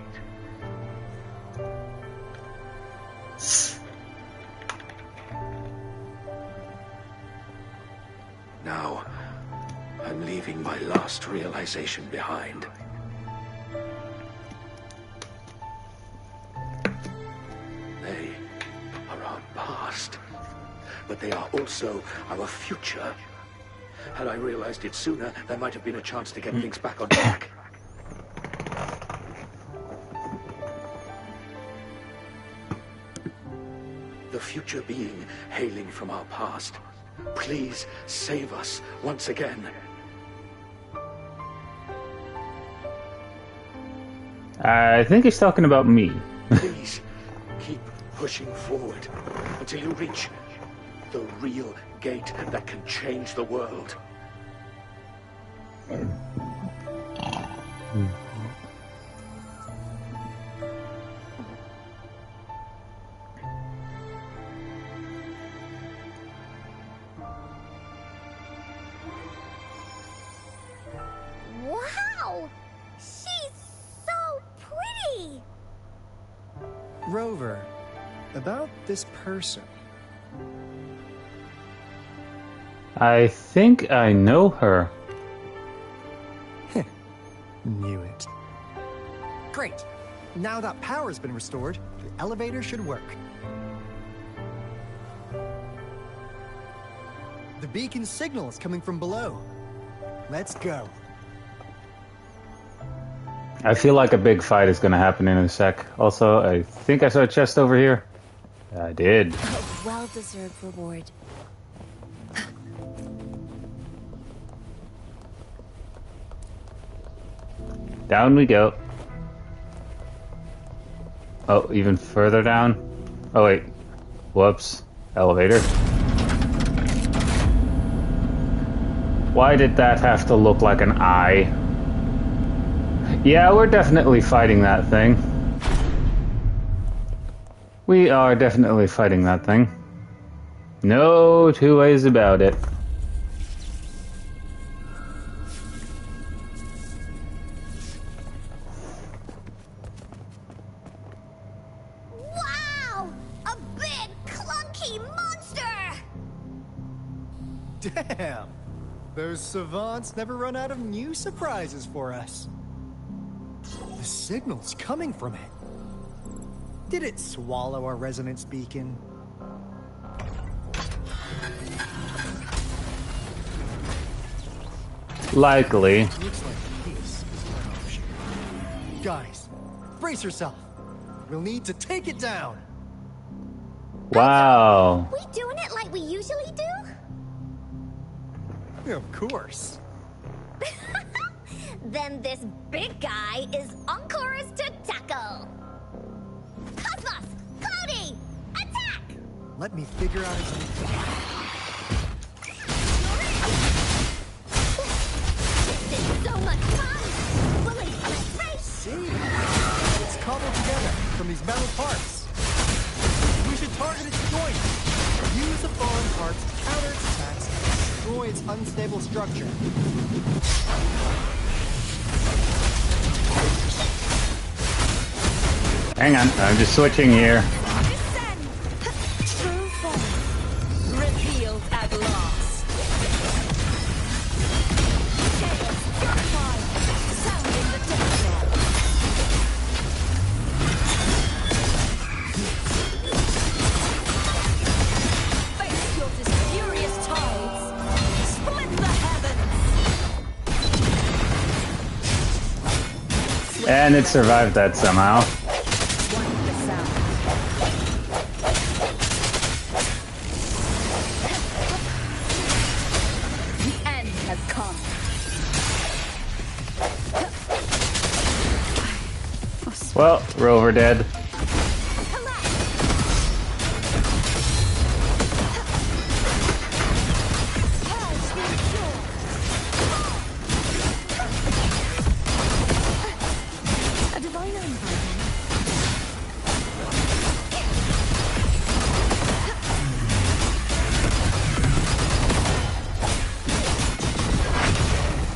Now, I'm leaving my last realization behind. They are our past, but they are also our future. Had I realized it sooner, there might have been a chance to get things back on track. The future being hailing from our past. Please save us once again. I think he's talking about me. Please, keep pushing forward until you reach the real gate that can change the world. Wow! She's so pretty! Rover, about this person. I think I know her. Knew it. Great. Now that power's been restored, the elevator should work. The beacon signal is coming from below. Let's go. I feel like a big fight is going to happen in a sec. Also, I think I saw a chest over here. I did. A well-deserved reward. Down we go. Oh, even further down? Oh wait. Whoops. Elevator. Why did that have to look like an eye? Yeah, we're definitely fighting that thing. We are definitely fighting that thing. No two ways about it. Wow! A big, clunky monster! Damn! Those savants never run out of new surprises for us. The signal's coming from it. Did it swallow our resonance beacon? Likely. Looks like this is an option. Guys, brace yourself. We'll need to take it down. Wow. We doing it like we usually do? Of course. Then this big guy is Ancora's to tackle. Cosmos! Cloudy! Attack! Let me figure out his This is so much fun! Willing for the race! See? It's cobbled together from these metal parts. We should target its joints. Use the foreign parts to counter its attacks and destroy its unstable structure. Hang on, I'm just switching here. True form revealed at last. Chaos purified, sounding the death knell. Face your furious tides. Split the heavens. And it survived that somehow. Well, Rover dead. A diviner environment.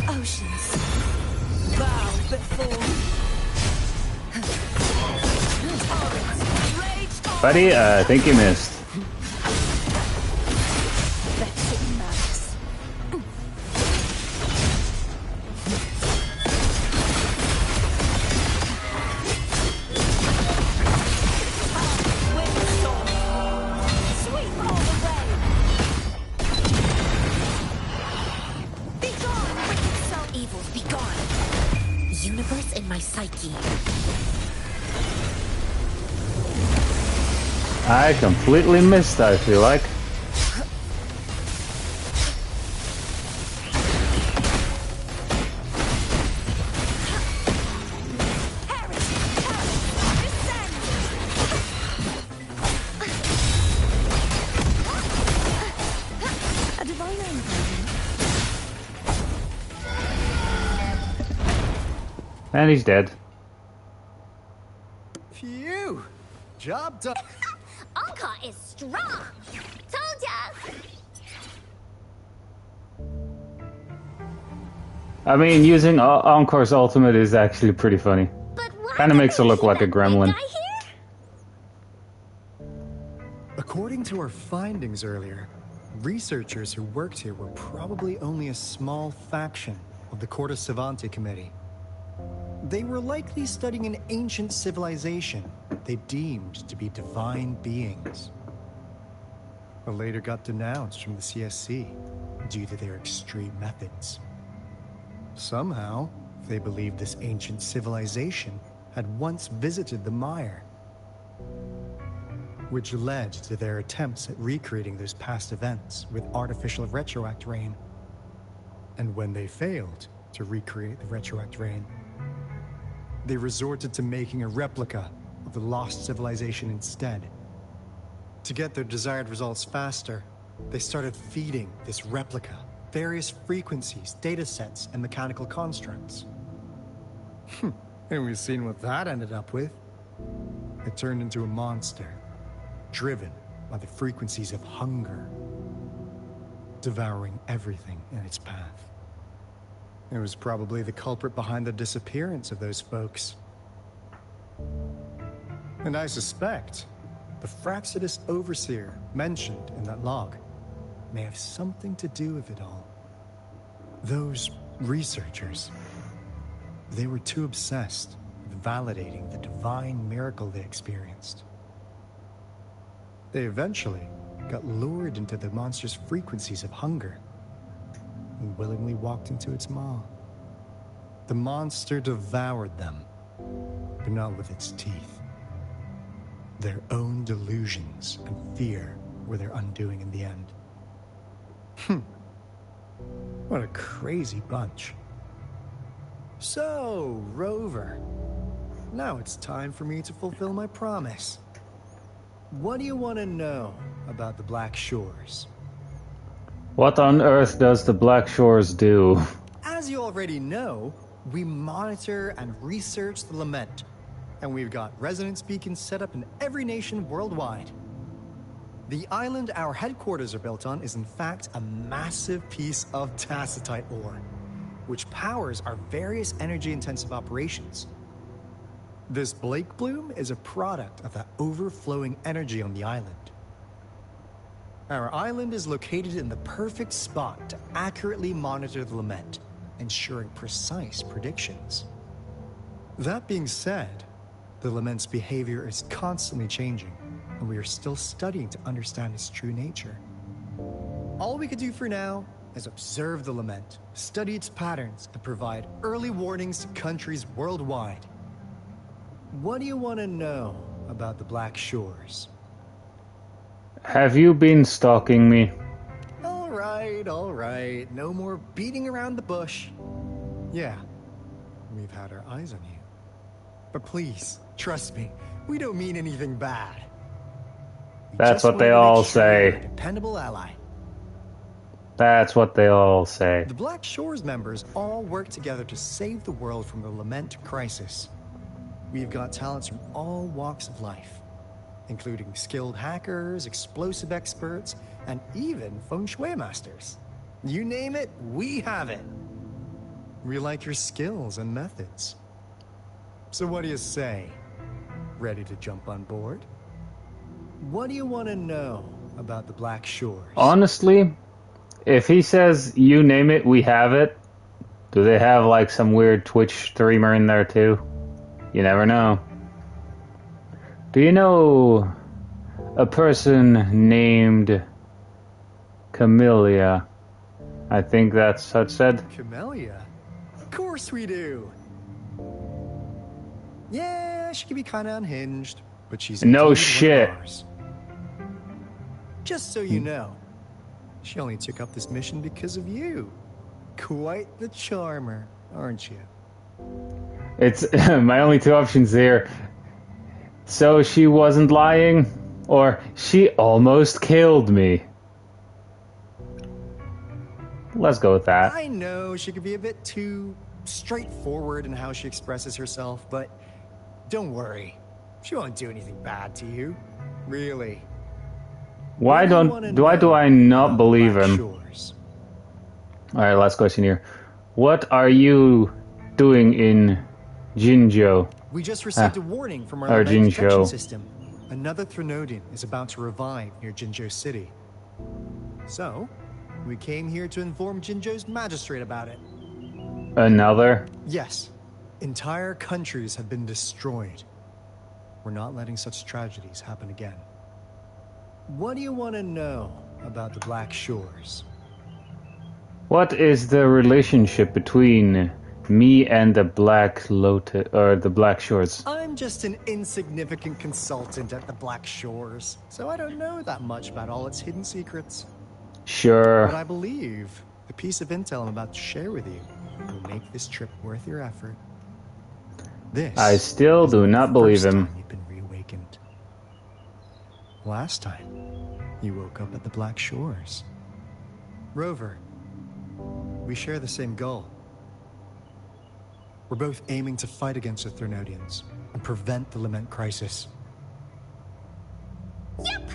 Oceans bow before me. Buddy, I think you missed. Universe in my psyche. I completely missed, I feel like. And he's dead. Phew! Job done. Anka is strong. Told ya. I mean, using Encore's ultimate is actually pretty funny. Kind of makes her look like a gremlin. According to our findings earlier, researchers who worked here were probably only a small faction of the Corte Savante Committee. They were likely studying an ancient civilization they deemed to be divine beings, but later got denounced from the CSC due to their extreme methods. Somehow, they believed this ancient civilization had once visited the mire, which led to their attempts at recreating those past events with artificial retroact rain. And when they failed to recreate the retroact rain, they resorted to making a replica of the lost civilization instead. To get their desired results faster, they started feeding this replica various frequencies, data sets, and mechanical constructs. And we've seen what that ended up with. It turned into a monster, driven by the frequencies of hunger, devouring everything in its path. It was probably the culprit behind the disappearance of those folks. And I suspect the Fraxidus Overseer mentioned in that log may have something to do with it all. Those researchers, they were too obsessed with validating the divine miracle they experienced. They eventually got lured into the monster's frequencies of hunger and willingly walked into its maw. The monster devoured them, but not with its teeth. Their own delusions and fear were their undoing in the end. What a crazy bunch. So, Rover, now it's time for me to fulfill my promise. What do you want to know about the Black Shores? What on earth does the Black Shores do? As you already know, we monitor and research the Lament, and we've got resonance beacons set up in every nation worldwide. The island our headquarters are built on is in fact a massive piece of tacitite ore, which powers our various energy-intensive operations. This Blake Bloom is a product of that overflowing energy on the island. Our island is located in the perfect spot to accurately monitor the Lament, ensuring precise predictions. That being said, the Lament's behavior is constantly changing, and we are still studying to understand its true nature. All we can do for now is observe the Lament, study its patterns, and provide early warnings to countries worldwide. What do you want to know about the Black Shores? Have you been stalking me? All right. No more beating around the bush. Yeah, we've had our eyes on you. But please, trust me, we don't mean anything bad. That's what they all say. You're a dependable ally. That's what they all say. The Black Shores members all work together to save the world from the Lament crisis. We've got talents from all walks of life, including skilled hackers, explosive experts, and even feng shui masters. You name it, we have it. We like your skills and methods. So what do you say? Ready to jump on board? What do you want to know about the Black Shores? Honestly, if he says, you name it, we have it, do they have like some weird Twitch streamer in there too? You never know. Do you know a person named Camellia? I think that's what it said. Camellia? Of course we do. Yeah, she can be kind of unhinged, but she's no shit. Just so you know, she only took up this mission because of you. Quite the charmer, aren't you? It's my only two options here. So she wasn't lying, or she almost killed me. Let's go with that. I know she could be a bit too straightforward in how she expresses herself, but don't worry. She won't do anything bad to you. Really. Why do I not believe him? Shores? Alright, last question here. What are you doing in Jinzhou? We just received a warning from our lament detection system. Another Threnodian is about to revive near Jinzhou City. So, we came here to inform Jinzhou's magistrate about it. Another? Yes. Entire countries have been destroyed. We're not letting such tragedies happen again. What do you want to know about the Black Shores? What is the relationship between me and the Black Lotus, or the Black Shores? I'm just an insignificant consultant at the Black Shores, so I don't know that much about all its hidden secrets. Sure. But I believe the piece of intel I'm about to share with you will make this trip worth your effort. This I still do not believe him. You've been reawakened. Last time, you woke up at the Black Shores. Rover, we share the same goal. We're both aiming to fight against the Threnodians and prevent the Lament crisis. Yep!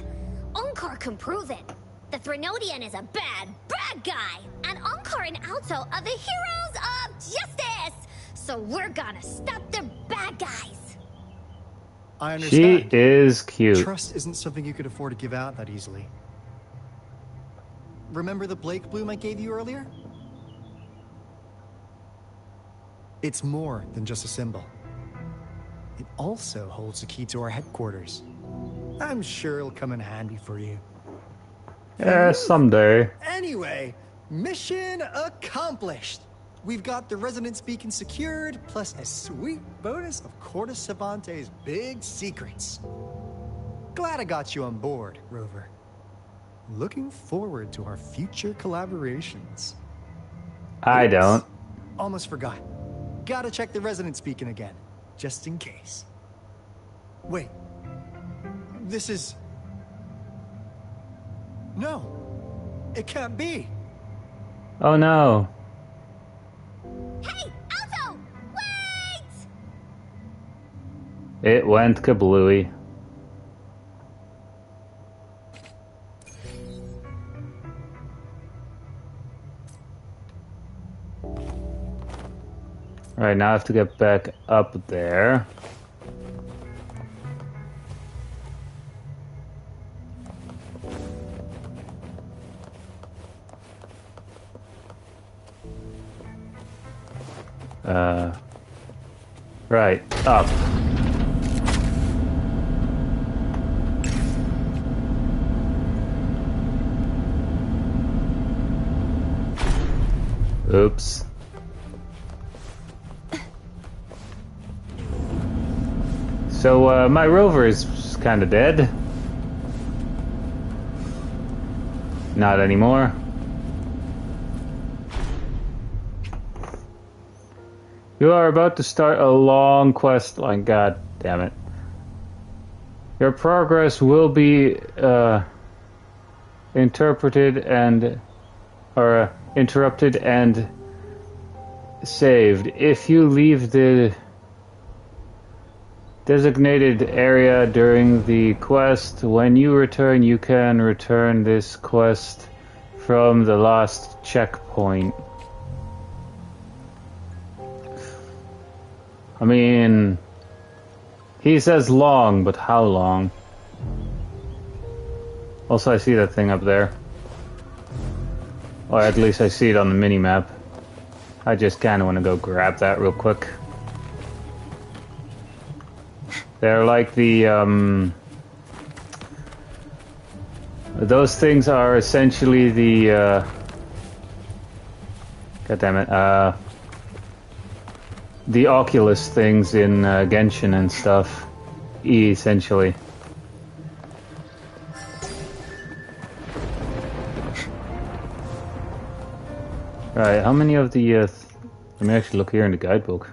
Onkar can prove it. The Threnodian is a bad, bad guy, and Onkar and Alto are the heroes of justice! So we're gonna stop the bad guys! I understand. She is cute. Trust isn't something you could afford to give out that easily. Remember the Blake bloom I gave you earlier? It's more than just a symbol. It also holds the key to our headquarters. I'm sure it'll come in handy for you. Yeah, someday. Anyway, mission accomplished. We've got the resonance beacon secured, plus a sweet bonus of Corte Savante's big secrets. Glad I got you on board, Rover. Looking forward to our future collaborations. I don't. Almost forgot. Gotta check the resonance beacon again, just in case. Wait. This is... No. It can't be. Oh no. Hey, Alto! Wait! It went kablooey. Right, now I have to get back up there. Right, up. Oops. So, my rover is kind of dead. Not anymore. You are about to start a long quest line. God damn it. Your progress will be interpreted and interrupted and saved. If you leave the designated area during the quest, when you return, you can return this quest from the last checkpoint. I mean, he says long, but how long? Also, I see that thing up there. Or at least I see it on the mini-map. I just kind of want to go grab that real quick. They're like the, those things are essentially the, God damn it, the Oculus things in Genshin and stuff, essentially. Right, how many of the, let me actually look here in the guidebook.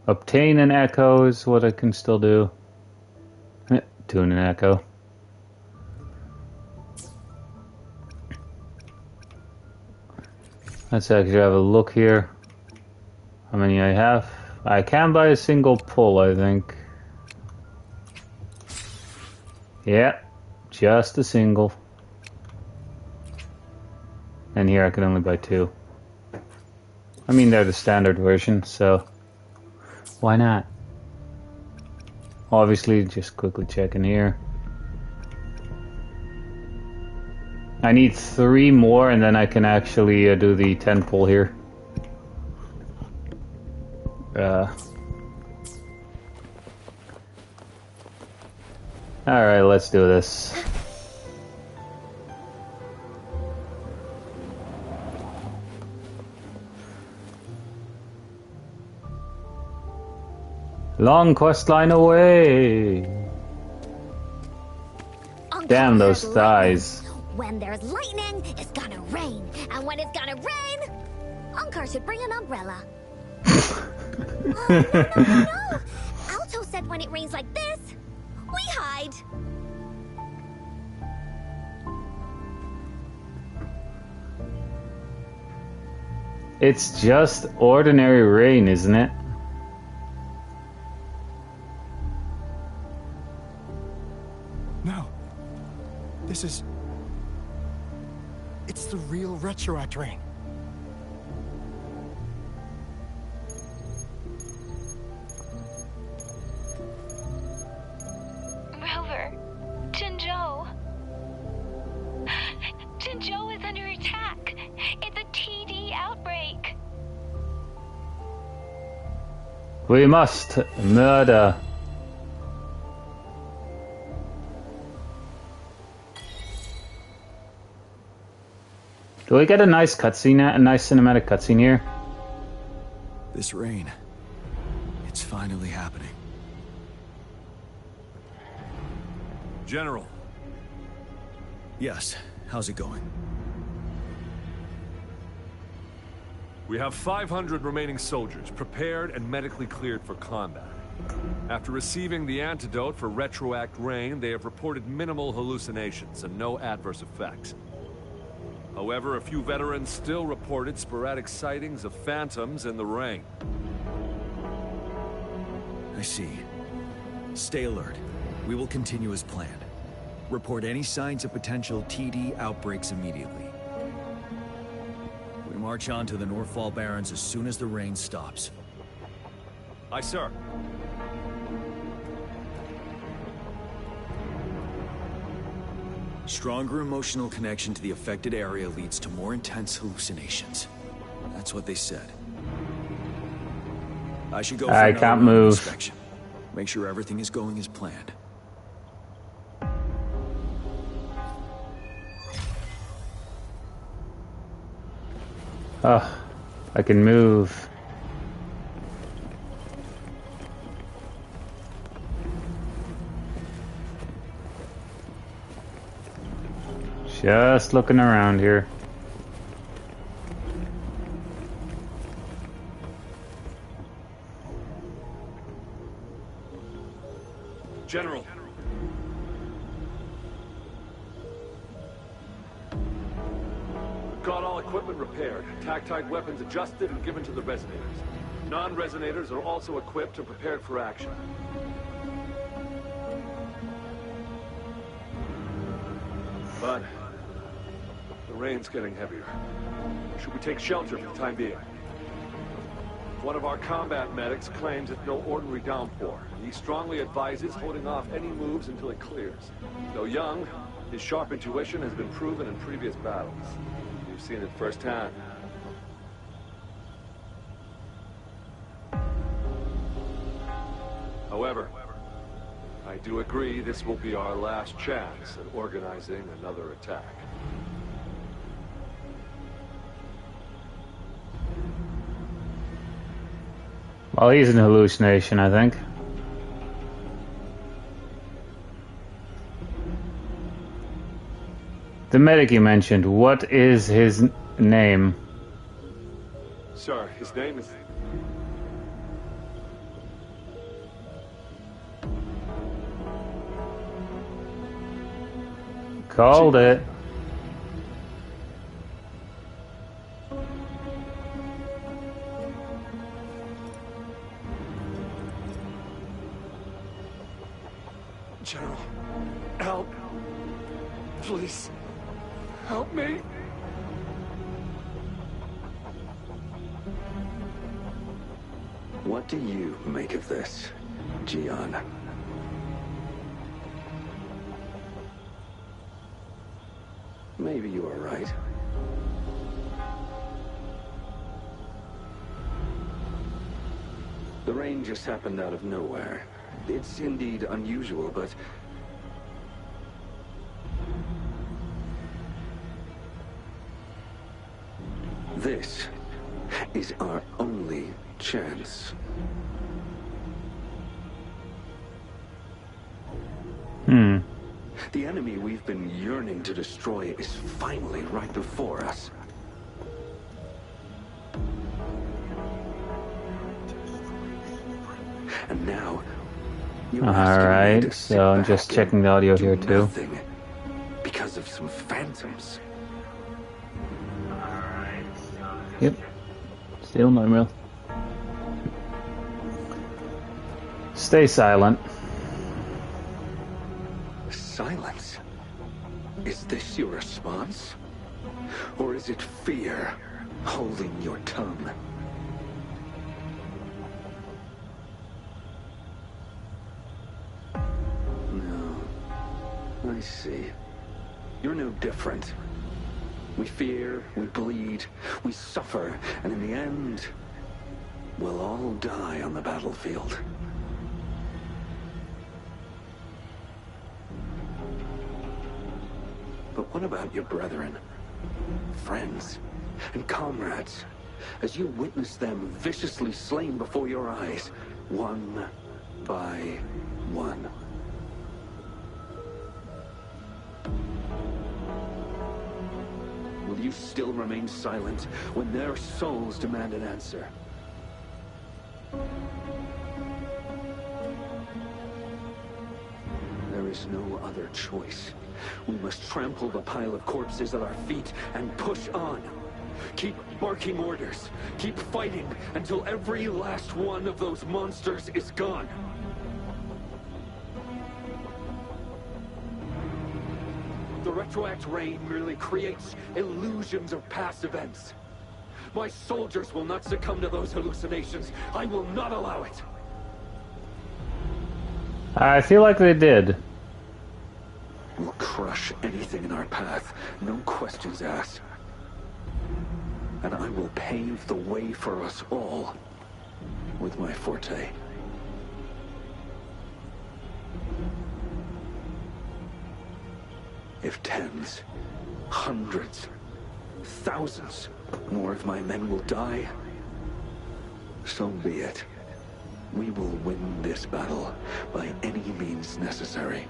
Obtain an echo is what I can still do. Tune an echo. Let's actually have a look here. How many I have? I can buy a single pull, I think. Yeah, just a single. And here I can only buy 2. I mean, they're the standard version, so why not? Obviously, just quickly checking here. I need 3 more, and then I can actually do the 10 pull here. Alright, let's do this. Long quest line away. Damn those thighs. When there's lightning, it's gonna rain. And when it's gonna rain, Unkar should bring an umbrella. No. Alto said when it rains like this, we hide. It's just ordinary rain, isn't it? No. This is... It's the real Retroact rain. Rover, Jinzhou. Jinzhou is under attack. It's a TD outbreak. We must murder. Do we get a nice cutscene, a nice cinematic cutscene here? This rain, it's finally happening. General. Yes, how's it going? We have 500 remaining soldiers, prepared and medically cleared for combat. After receiving the antidote for Retroact Rain, they have reported minimal hallucinations and no adverse effects. However, a few veterans still reported sporadic sightings of phantoms in the rain. I see. Stay alert. We will continue as planned. Report any signs of potential TD outbreaks immediately. We march on to the Northfall Barrens as soon as the rain stops. Aye, sir. Stronger emotional connection to the affected area leads to more intense hallucinations. That's what they said. I should go for I another can't round of move. inspection. Make sure everything is going as planned. Oh, I can move. Just looking around here. General. We've got all equipment repaired, tactile weapons adjusted and given to the resonators. Non-resonators are also equipped and prepared for action. But the rain's getting heavier. Should we take shelter for the time being? One of our combat medics claims it's no ordinary downpour. He strongly advises holding off any moves until it clears. Though young, his sharp intuition has been proven in previous battles. You've seen it firsthand. However, I do agree this will be our last chance at organizing another attack. Well, he's an hallucination, I think. The medic you mentioned, what is his name? Sir, his name is... Called it. General, help. Please, help me. What do you make of this, Gian? Maybe you are right. The rain just happened out of nowhere. It's indeed unusual, but... this is our only chance. The enemy we've been yearning to destroy is finally right before us. And now, Alright, so I'm just checking the audio here too. Because of some phantoms. Yep, still normal. Stay silent. Silence? Is this your response? Or is it fear holding your tongue? No. I see. You're no different. We fear, we bleed, we suffer, and in the end, we'll all die on the battlefield. But what about your brethren, friends, and comrades, as you witness them viciously slain before your eyes, one by one? Will you still remain silent when their souls demand an answer? There is no other choice. We must trample the pile of corpses at our feet and push on. Keep barking orders. Keep fighting until every last one of those monsters is gone. The retroact rain merely creates illusions of past events. My soldiers will not succumb to those hallucinations. I will not allow it. I feel like they did. We'll crush anything in our path, no questions asked. And I will pave the way for us all with my forte. If tens, hundreds, thousands more of my men will die, so be it. We will win this battle by any means necessary.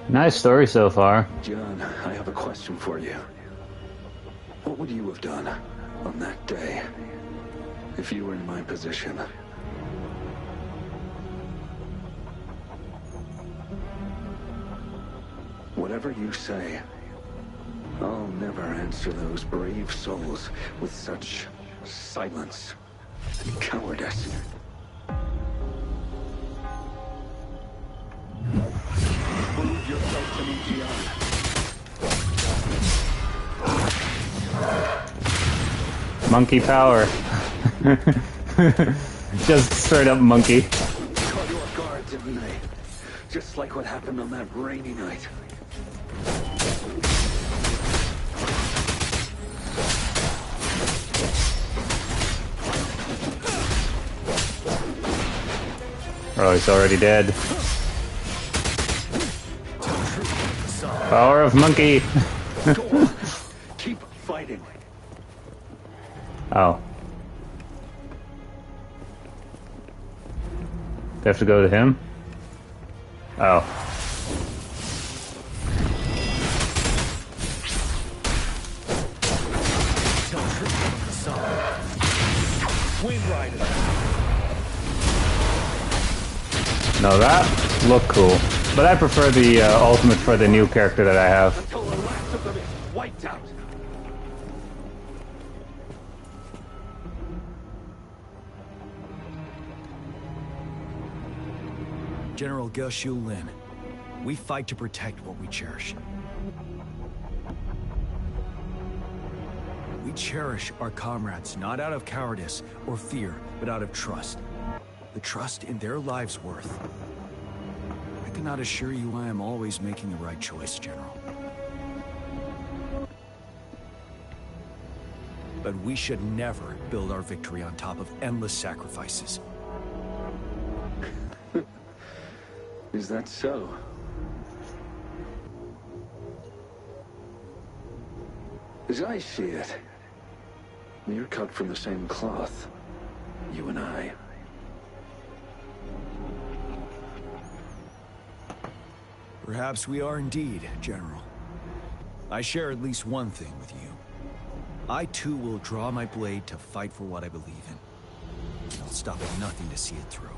Nice story so far. John, I have a question for you. What would you have done on that day if you were in my position? Whatever you say, I'll never answer those brave souls with such silence and cowardice. Prove yourself to me, Gian. Monkey power. Just straight up monkey. Caught you off guard, didn't they? Just like what happened on that rainy night. Oh, he's already dead. Power of monkey. Go on. Keep fighting. Oh. Do I have to go to him? Oh. No, that looked cool. But I prefer the ultimate for the new character that I have. Until the last of them is wiped out. General Ge Lin. We fight to protect what we cherish. We cherish our comrades not out of cowardice or fear, but out of trust. The trust in their lives' worth. I cannot assure you I am always making the right choice, General. But we should never build our victory on top of endless sacrifices. Is that so? As I see it, you're cut from the same cloth, you and I. Perhaps we are indeed, General. I share at least one thing with you. I too will draw my blade to fight for what I believe in. I'll stop at nothing to see it through.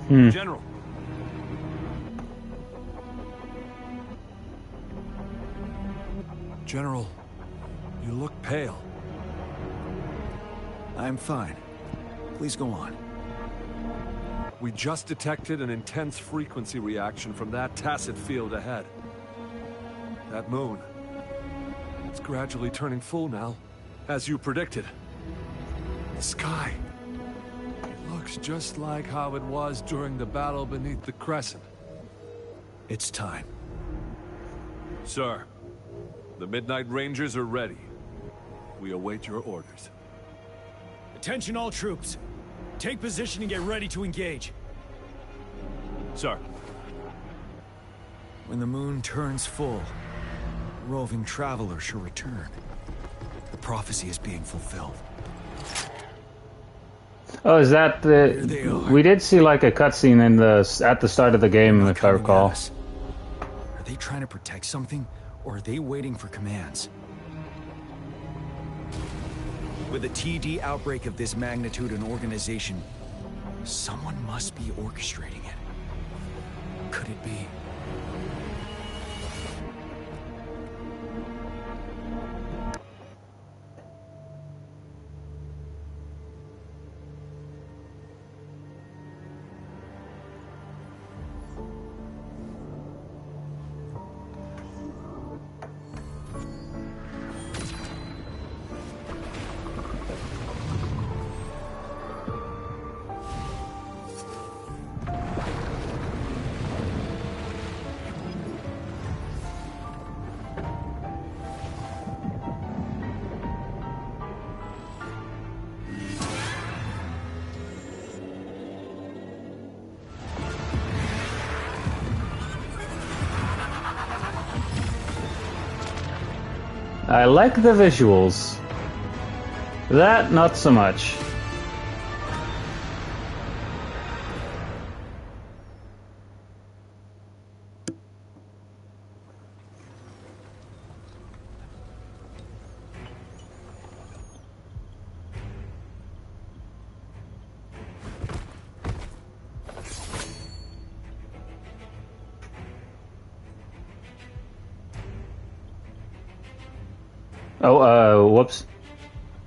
General. General, you look pale. I'm fine. Please go on. We just detected an intense frequency reaction from that tacit field ahead. That moon. It's gradually turning full now, as you predicted. The sky. It looks just like how it was during the battle beneath the Crescent. It's time. Sir, the Midnight Rangers are ready. We await your orders. Attention all troops. Take position and get ready to engage. Sir. When the moon turns full, the roving traveler shall return. The prophecy is being fulfilled. Oh, is that the... We did see like a cutscene in at the start of the game, if I recall. Are they trying to protect something, or are they waiting for commands? With a TD outbreak of this magnitude and organization, someone must be orchestrating it. Could it be? I like the visuals. That, not so much. Oh, whoops.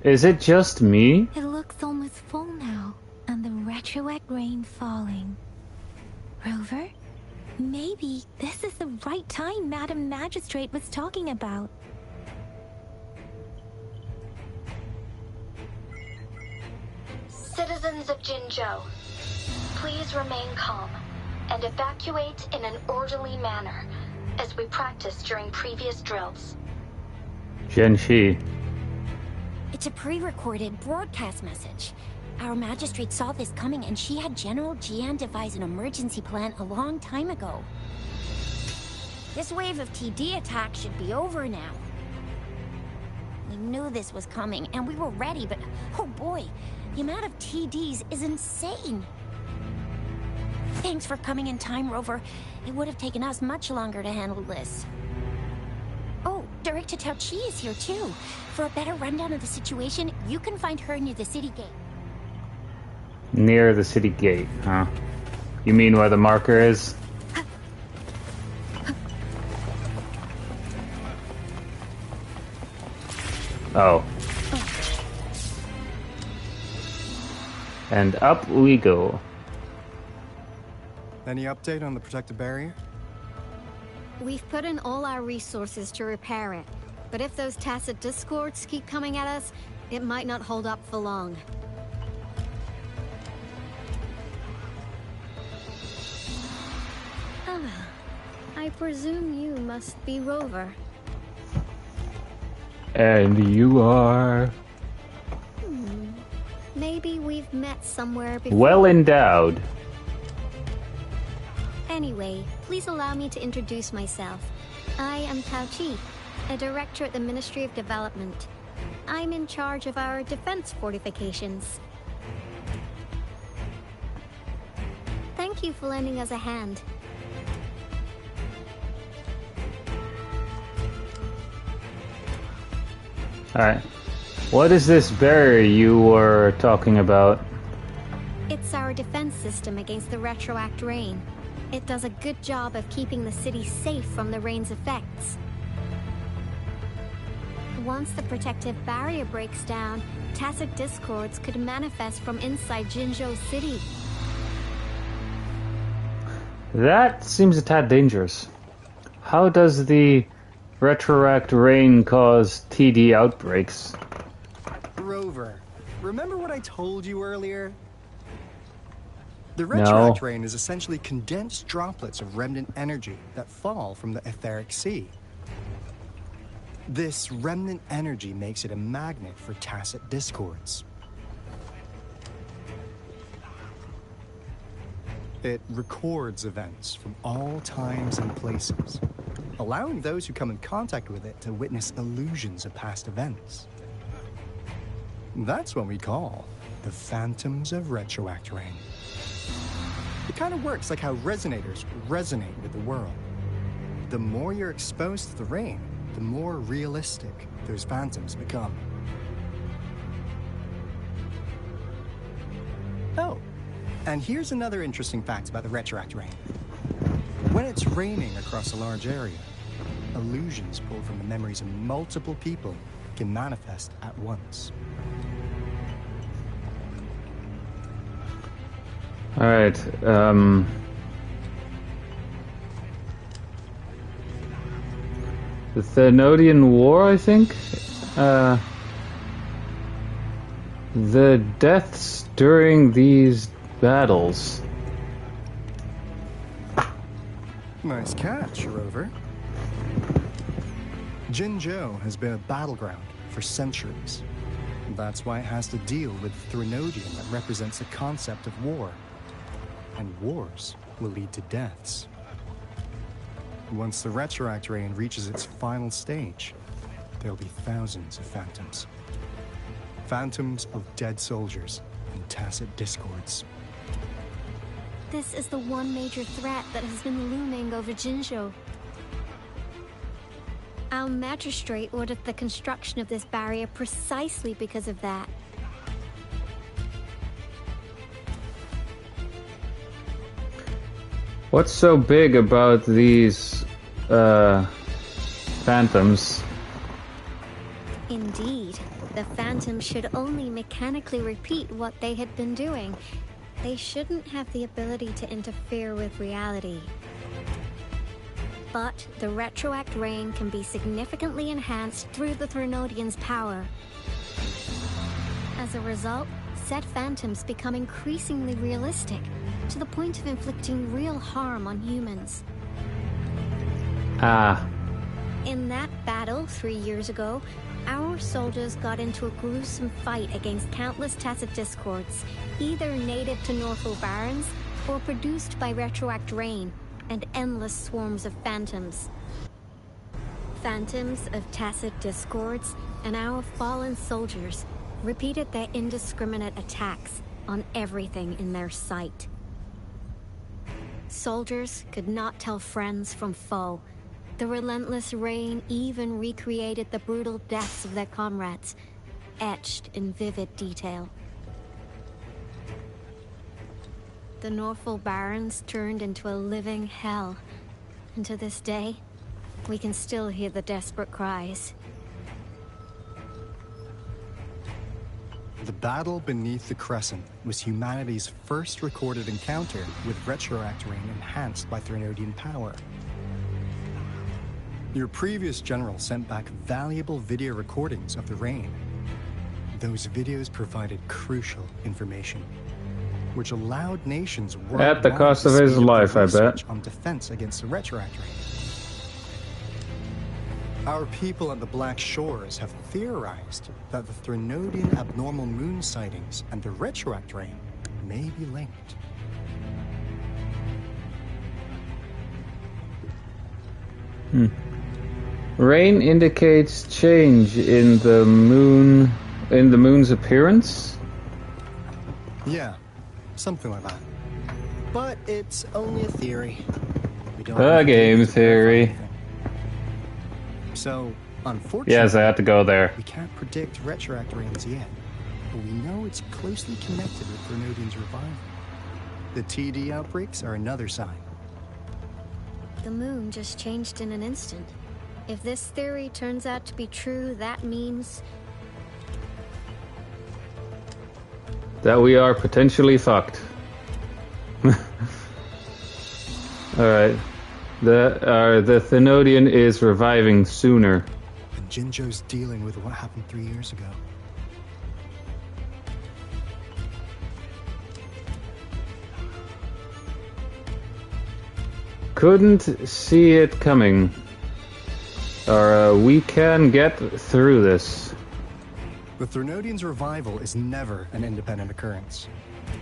Is it just me? It looks almost full now, and the retroact rain falling. Rover? Maybe this is the right time Madam Magistrate was talking about. Citizens of Jinzhou, please remain calm and evacuate in an orderly manner, as we practiced during previous drills. Genshi. It's a pre-recorded broadcast message. Our magistrate saw this coming and she had General Jian devise an emergency plan a long time ago. This wave of TD attacks should be over now. We knew this was coming and we were ready, but oh boy, the amount of TDs is insane. Thanks for coming in time, Rover. It would have taken us much longer to handle this. Oh, Director Tao Chi is here too. For a better rundown of the situation, you can find her near the city gate. Near the city gate, huh? You mean where the marker is? Oh. And up we go. Any update on the protective barrier? We've put in all our resources to repair it. But if those tacit discords keep coming at us, it might not hold up for long. Ah, I presume you must be Rover. And you are... Maybe we've met somewhere before. well endowed. Anyway, please allow me to introduce myself. I am Tao Chi, a director at the Ministry of Development. I'm in charge of our defense fortifications. Thank you for lending us a hand. Alright. What is this barrier you were talking about? It's our defense system against the retroact rain. It does a good job of keeping the city safe from the rain's effects. Once the protective barrier breaks down, tacit discords could manifest from inside Jinzhou City. That seems a tad dangerous. How does the retroact rain cause TD outbreaks? Rover, remember what I told you earlier? The retroact rain is essentially condensed droplets of remnant energy that fall from the etheric sea. This remnant energy makes it a magnet for tacit discords. It records events from all times and places, allowing those who come in contact with it to witness illusions of past events. That's what we call the phantoms of retroact rain. It kind of works like how resonators resonate with the world. The more you're exposed to the rain, the more realistic those phantoms become. Oh, and here's another interesting fact about the retroact rain. When it's raining across a large area, illusions pulled from the memories of multiple people can manifest at once. Alright, the Thenodian War, I think? The deaths during these battles. Nice catch, Rover. Jinzhou has been a battleground for centuries. That's why it has to deal with Thenodian that represents the concept of war. And wars will lead to deaths. Once the retroact rain reaches its final stage, there'll be thousands of phantoms. Phantoms of dead soldiers and tacit discords. This is the one major threat that has been looming over Jinzhou. Our magistrate ordered the construction of this barrier precisely because of that. What's so big about these phantoms? Indeed, the phantoms should only mechanically repeat what they had been doing. They shouldn't have the ability to interfere with reality. But the retroact rain can be significantly enhanced through the Thenodian's power. As a result, said phantoms become increasingly realistic, to the point of inflicting real harm on humans. In that battle 3 years ago, our soldiers got into a gruesome fight against countless tacit discords, either native to Northwell Barrens or produced by retroact rain and endless swarms of phantoms. Phantoms of tacit discords and our fallen soldiers repeated their indiscriminate attacks on everything in their sight. Soldiers could not tell friends from foe. The relentless rain even recreated the brutal deaths of their comrades, etched in vivid detail. The Northwell Barrens turned into a living hell, and to this day, we can still hear the desperate cries. The battle beneath the Crescent was humanity's first recorded encounter with retroact rain enhanced by Threnodian power. Your previous general sent back valuable video recordings of the rain. Those videos provided crucial information, which allowed nations at the cost of his life, I bet, on defense against the retroact rain. Our people at the Black Shores have theorized that the Threnodian abnormal moon sightings and the retroact rain may be linked. Rain indicates change in the moon's appearance? Yeah, something like that. But it's only a theory. We don't The game theory. So, unfortunately, yes, I had to go there. We can't predict retroact rains yet, but we know it's closely connected with Threnodian's revival. The TD outbreaks are another sign. The moon just changed in an instant. If this theory turns out to be true, that means that we are potentially fucked. Alright. The Thenodian is reviving sooner. And Jinzhou's dealing with what happened 3 years ago. Couldn't see it coming. Or we can get through this. The Threnodian's revival is never an independent occurrence.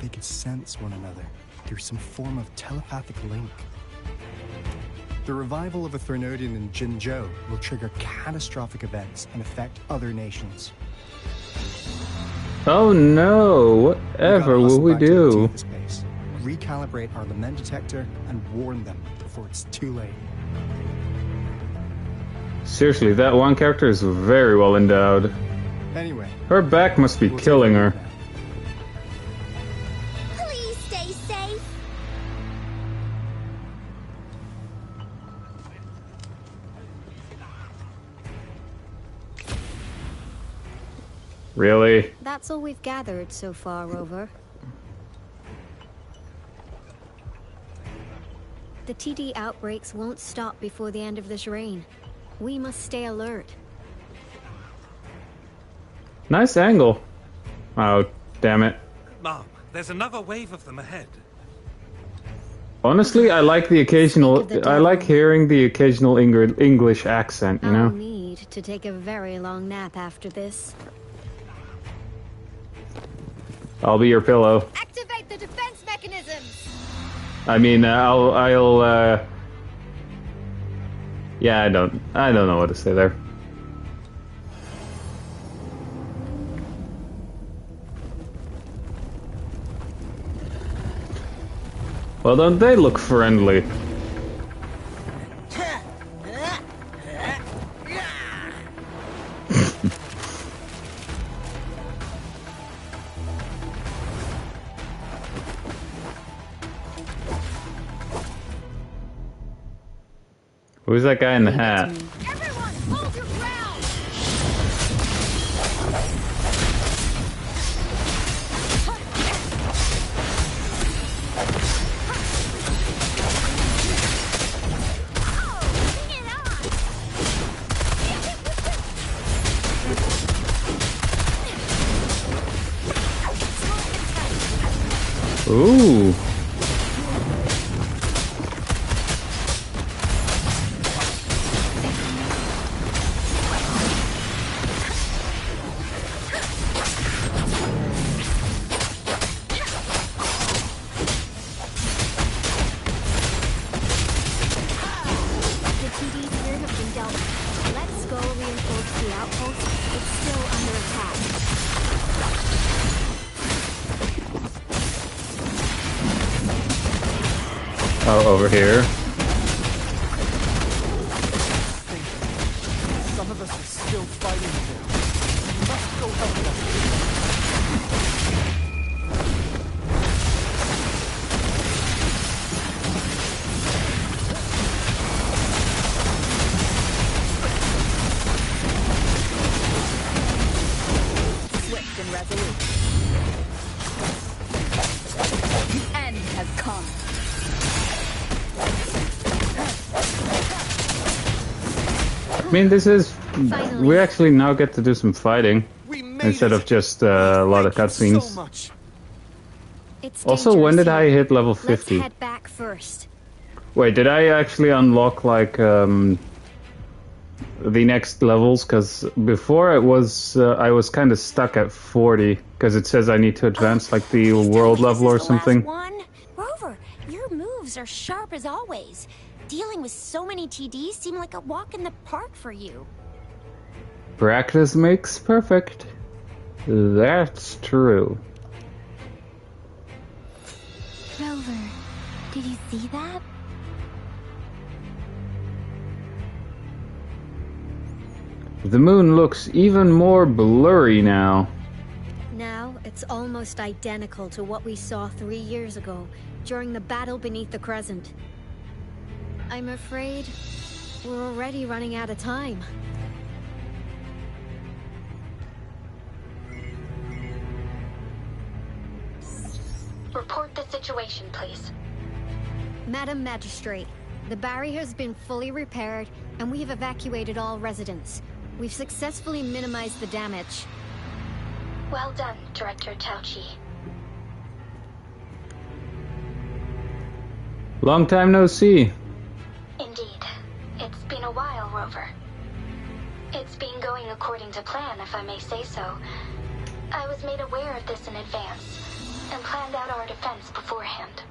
They could sense one another through some form of telepathic link. The revival of a Threnodian in Jinzhou will trigger catastrophic events and affect other nations. Oh no! Whatever will we do? Recalibrate our lament detector and warn them before it's too late. Seriously, that one character is very well endowed. Anyway, her back must be killing her. Please stay safe. Really? that's all we've gathered so far, Rover. The TD outbreaks won't stop before the end of this reign. We must stay alert. Nice angle. Oh, damn it. Mom, there's another wave of them ahead. Honestly, I like the occasional. I like hearing the occasional English accent. You know. I'll need to take a very long nap after this. I'll be your pillow. Activate the defense mechanisms. I mean, I'll. Yeah, I don't know what to say there. Well, don't they look friendly? Who's that guy in the hat? Everyone, hold your ground. Ooh. Oh, over here. Some of us are still fighting here. We must go help them. Swift and resolute. mean, this is... We actually now get to do some fighting. Instead of just a lot of cutscenes. Also, when did I hit level 50? Let's head back first. Wait, did I actually unlock, like, the next levels? Because before it was... I was kind of stuck at 40. Because it says I need to advance, like, the world level or something. Rover, your moves are sharp as always. Dealing with so many TDs seem like a walk in the park for you. Practice makes perfect. That's true. Rover, did you see that? The moon looks even more blurry now. Now, it's almost identical to what we saw 3 years ago, during the battle beneath the crescent. I'm afraid we're already running out of time. Report the situation, please. Madam Magistrate, the barrier has been fully repaired, and we have evacuated all residents. We've successfully minimized the damage. Well done, Director Tauchi. Long time no see. Indeed. It's been a while, Rover. It's been going according to plan, if I may say so. I was made aware of this in advance, and planned out our defense beforehand.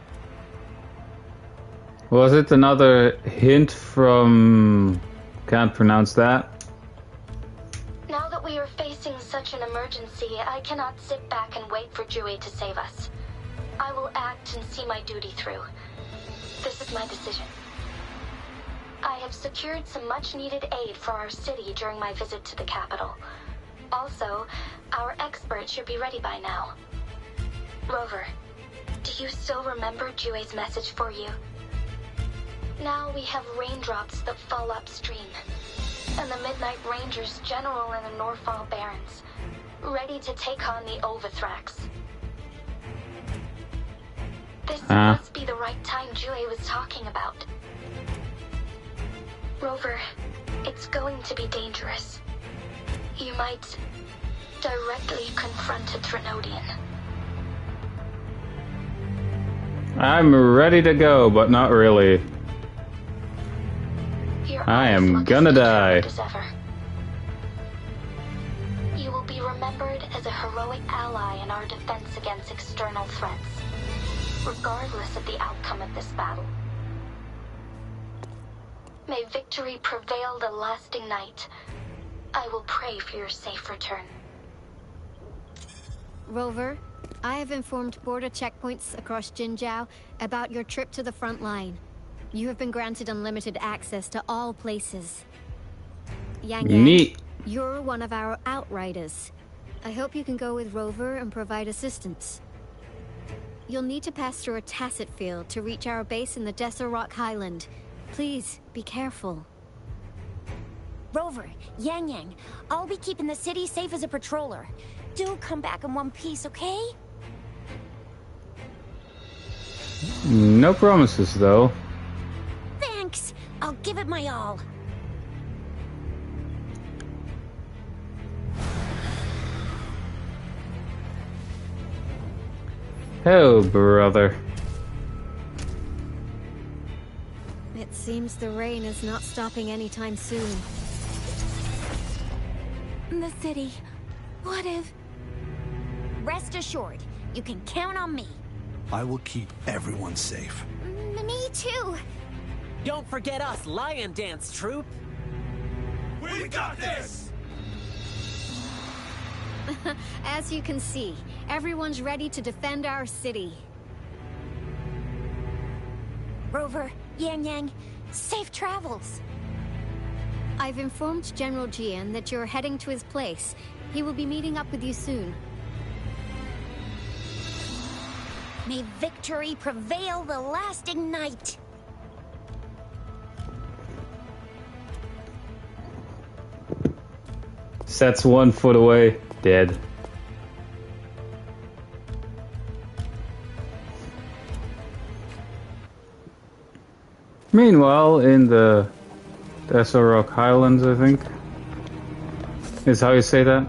Was it another hint from... Can't pronounce that? Now that we are facing such an emergency, I cannot sit back and wait for Jue to save us. I will act and see my duty through. This is my decision. I have secured some much-needed aid for our city during my visit to the capital. Also, our experts should be ready by now. Rover, do you still remember Jue's message for you? Now we have raindrops that fall upstream, and the Midnight Rangers general in the Norfall Barrens, ready to take on the Overthrax. This must be the right time Jue was talking about. Rover, it's going to be dangerous. You might directly confront a Trinodian. I'm ready to go, but not really. I am gonna die. You will be remembered as a heroic ally in our defense against external threats, regardless of the outcome of this battle. May victory prevail the lasting night. I will pray for your safe return. Rover, I have informed border checkpoints across Jinjiao about your trip to the front line. You have been granted unlimited access to all places. Yang Yang, neat. You're one of our outriders. I hope you can go with Rover and provide assistance. You'll need to pass through a tacit field to reach our base in the Desert Rock Highland. Please, be careful. Rover, Yang Yang, I'll be keeping the city safe as a patroller. Do come back in one piece, okay? No promises, though. Thanks. I'll give it my all. Oh, brother. It seems the rain is not stopping anytime soon. The city. What if... Rest assured, you can count on me. I will keep everyone safe. Me too. Don't forget us, Lion Dance Troop. We got this! As you can see, everyone's ready to defend our city. Rover, Yang Yang, safe travels. I've informed General Jian that you're heading to his place. He will be meeting up with you soon. May victory prevail the lasting night. Sets 1 foot away, dead. Meanwhile, in the Desert Highlands, I think. Is how you say that?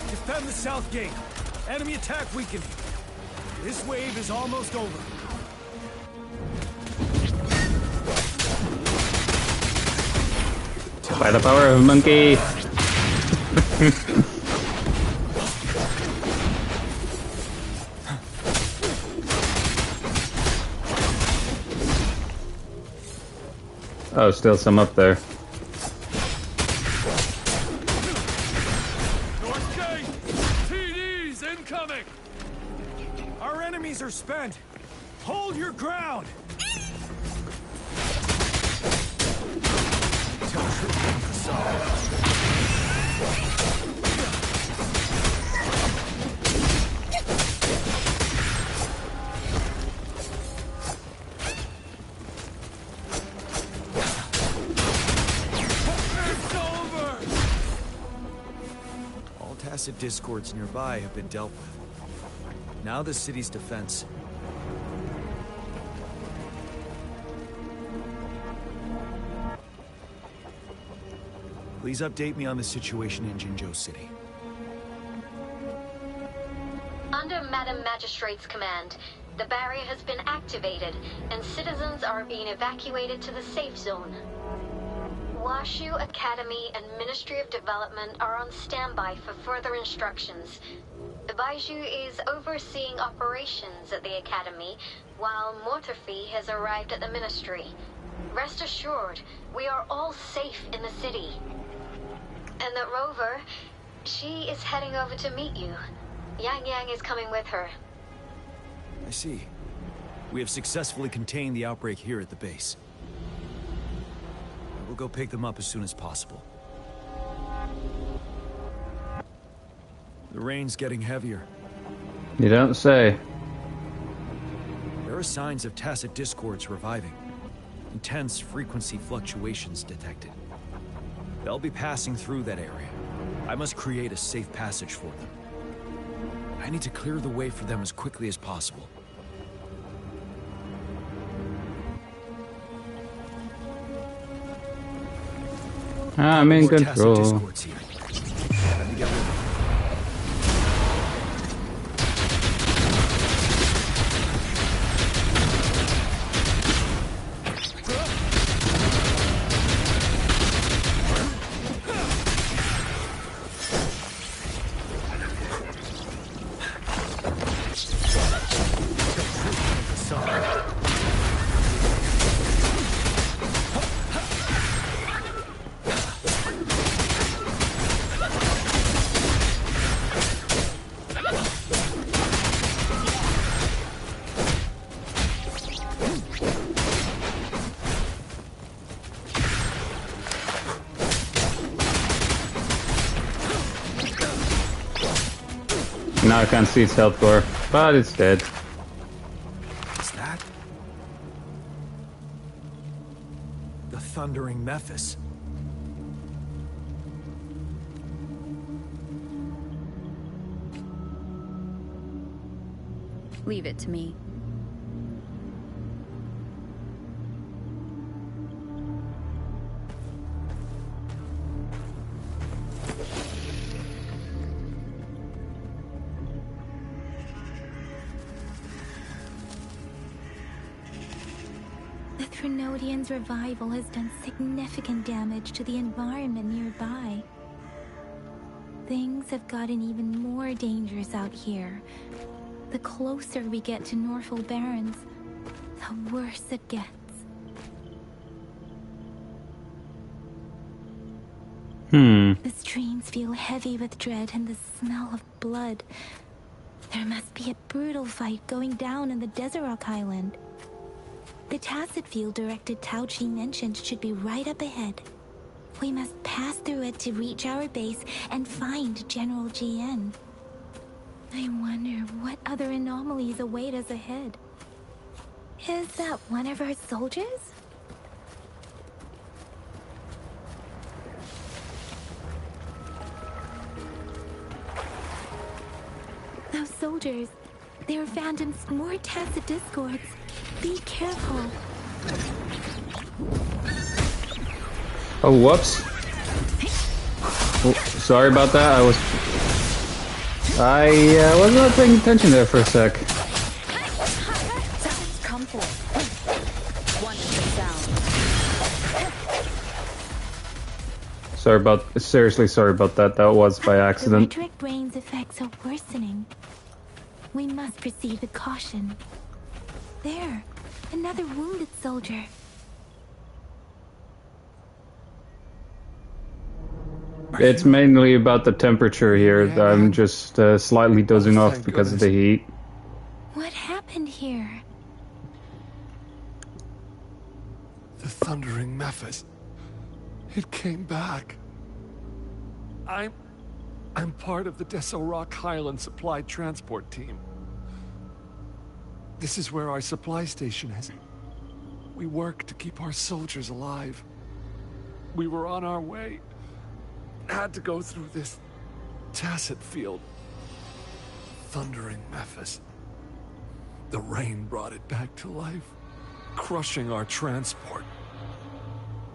Defend the south gate. Enemy attack weakening. This wave is almost over. By the power of a monkey. Oh, still some up there. North gate! TDs incoming! Our enemies are spent. Hold your ground! Tacit discords nearby have been dealt with. Now the city's defense. Please update me on the situation in Jinzhou City. Under Madam Magistrate's command, the barrier has been activated, and citizens are being evacuated to the safe zone. Washu Academy and Ministry of Development are on standby for further instructions. Baiju is overseeing operations at the Academy, while Mortefi has arrived at the Ministry. Rest assured, we are all safe in the city. And that Rover, she is heading over to meet you. Yang Yang is coming with her. I see. We have successfully contained the outbreak here at the base. We'll go pick them up as soon as possible. The rain's getting heavier. You don't say. There are signs of tacit discords reviving. Intense frequency fluctuations detected. They'll be passing through that area. I must create a safe passage for them. I need to clear the way for them as quickly as possible. I'm in control. Now I can't see its health bar, but it's dead. Is that the thundering Mephis? Leave it to me. The Threnodian's revival has done significant damage to the environment nearby. Things have gotten even more dangerous out here. The closer we get to Norfolk Barrens, the worse it gets. The streams feel heavy with dread and the smell of blood. There must be a brutal fight going down in the Desert Island. The tacit field directed Tao Chi mentioned should be right up ahead. We must pass through it to reach our base and find General GN. I wonder what other anomalies await us ahead. Is that one of our soldiers? soldiers. There are phantoms, more tacit discords. Be careful. Oh, whoops. Oh, sorry about that. I was not paying attention there for a sec. Come forth. One sound. Seriously sorry about that. That was by accident. The redirect rain's effects are worsening. We must proceed with caution. There, another wounded soldier. It's mainly about the temperature here. I'm just slightly dozing off because of the heat. What happened here? The Thundering Memphis. It came back. I'm part of the Deso Rock Highland Supply Transport Team. This is where our supply station is. We work to keep our soldiers alive. We were on our way. Had to go through this tacit field. Thundering Memphis. The rain brought it back to life, crushing our transport.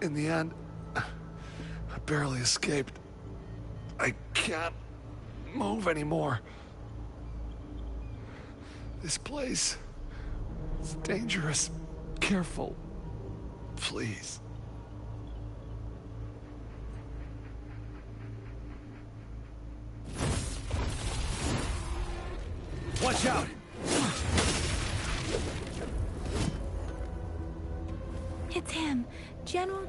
In the end, I barely escaped. I can't move anymore. This place is dangerous. Careful. Please. Watch out! It's him, General.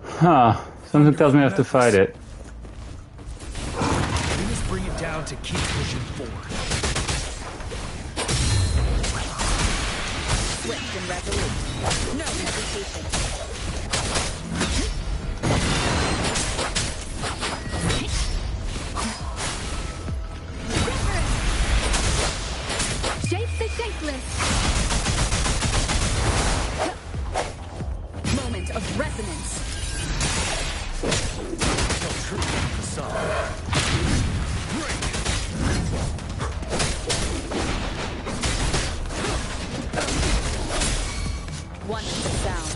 Huh. Something tells me I have to fight it. We must bring it down to keep pushing forward. Swift and resolute. No hesitation. Shape the shapeless. Moment of resonance. Tell truth to the sun. One sound.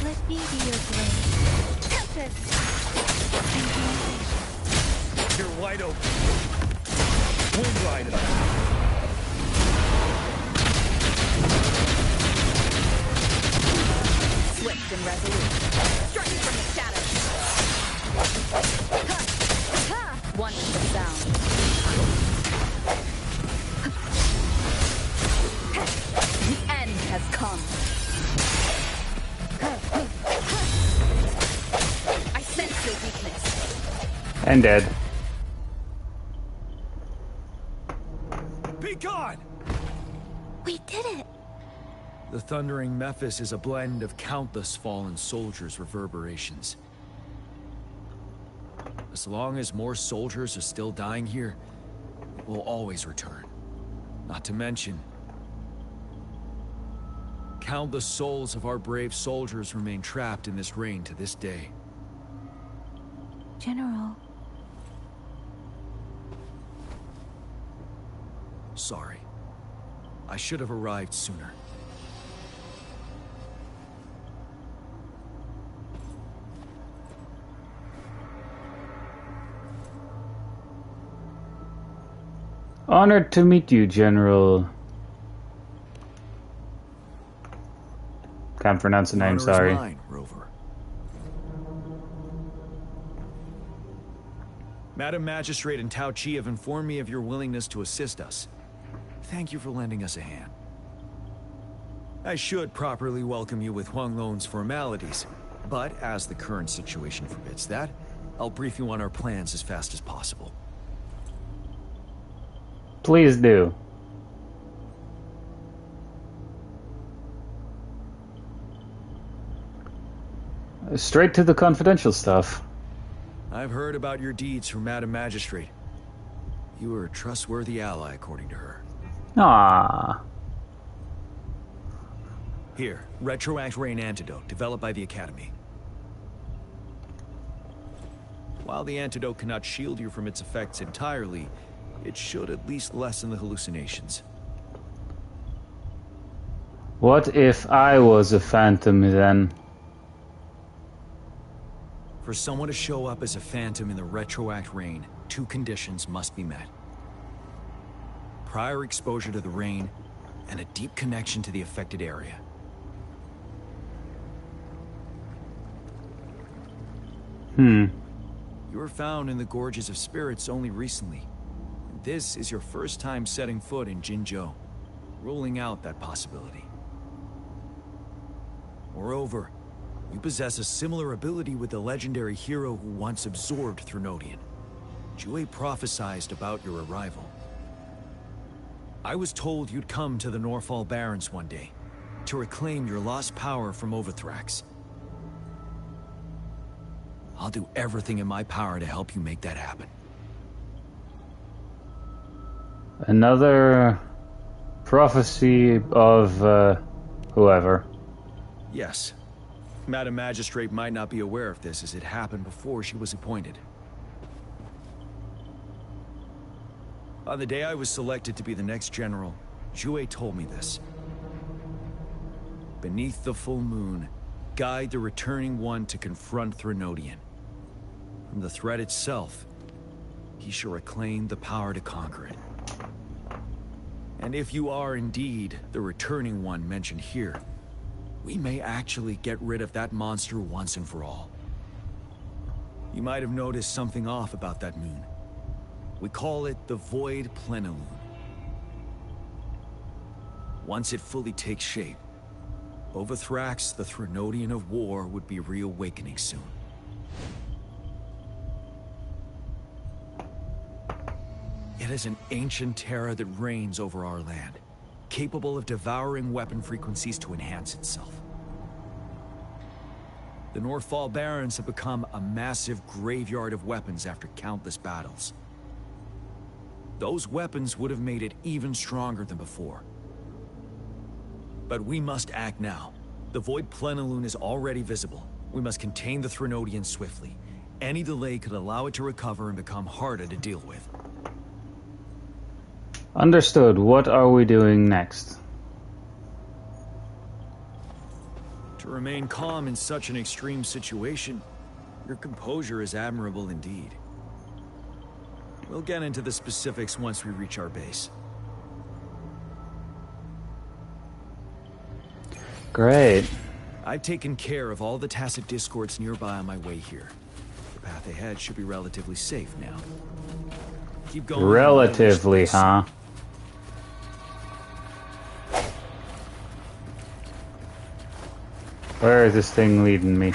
Let me be your blade. Tempest. You're wide open. Wind rider. Swift and resolute. Striking from the shadows. One sound. The end has come. I sense your weakness. And dead. Be gone! We did it. The Thundering Memphis is a blend of countless fallen soldiers' reverberations. As long as more soldiers are still dying here, it will always return. Not to mention, countless souls of our brave soldiers remain trapped in this rain to this day. General. Sorry. I should have arrived sooner. Honored to meet you, General. Can't pronounce the name, Honor is sorry. mine, Rover. Madam Magistrate and Tao Chi have informed me of your willingness to assist us. Thank you for lending us a hand. I should properly welcome you with Huang Lon's formalities, but as the current situation forbids that, I'll brief you on our plans as fast as possible. Please do. Straight to the confidential stuff. I've heard about your deeds from Madam Magistrate. You are a trustworthy ally, according to her. Ah. Here, Retroact Rain Antidote, developed by the Academy. While the antidote cannot shield you from its effects entirely, it should at least lessen the hallucinations. What if I was a phantom then? For someone to show up as a phantom in the Retroact Rain, 2 conditions must be met. Prior exposure to the rain, and a deep connection to the affected area. You were found in the Gorges of Spirits only recently. This is your first time setting foot in Jinzhou, ruling out that possibility. Moreover, you possess a similar ability with the legendary hero who once absorbed Threnodian. Jue prophesied about your arrival. I was told you'd come to the Norfall Barrens one day, to reclaim your lost power from Overthrax. I'll do everything in my power to help you make that happen. Another prophecy of whoever. Yes. Madam Magistrate might not be aware of this as it happened before she was appointed. On the day I was selected to be the next general, Jue told me this. Beneath the full moon, guide the returning one to confront Threnodian. From the threat itself, he shall reclaim the power to conquer it. And if you are indeed the returning one mentioned here, we may actually get rid of that monster once and for all. You might have noticed something off about that moon. We call it the Void Plenilune. Once it fully takes shape, Overthrax, the Threnodian of War, would be reawakening soon. It is an ancient terror that reigns over our land, capable of devouring weapon frequencies to enhance itself. The Norfall Barrens have become a massive graveyard of weapons after countless battles. Those weapons would have made it even stronger than before. But we must act now. The Void Plenilune is already visible. We must contain the Threnodian swiftly. Any delay could allow it to recover and become harder to deal with. Understood. What are we doing next? To remain calm in such an extreme situation, your composure is admirable indeed. We'll get into the specifics once we reach our base. Great. I've taken care of all the tacit discords nearby on my way here. The path ahead should be relatively safe now. Keep going. Relatively, huh? Where is this thing leading me?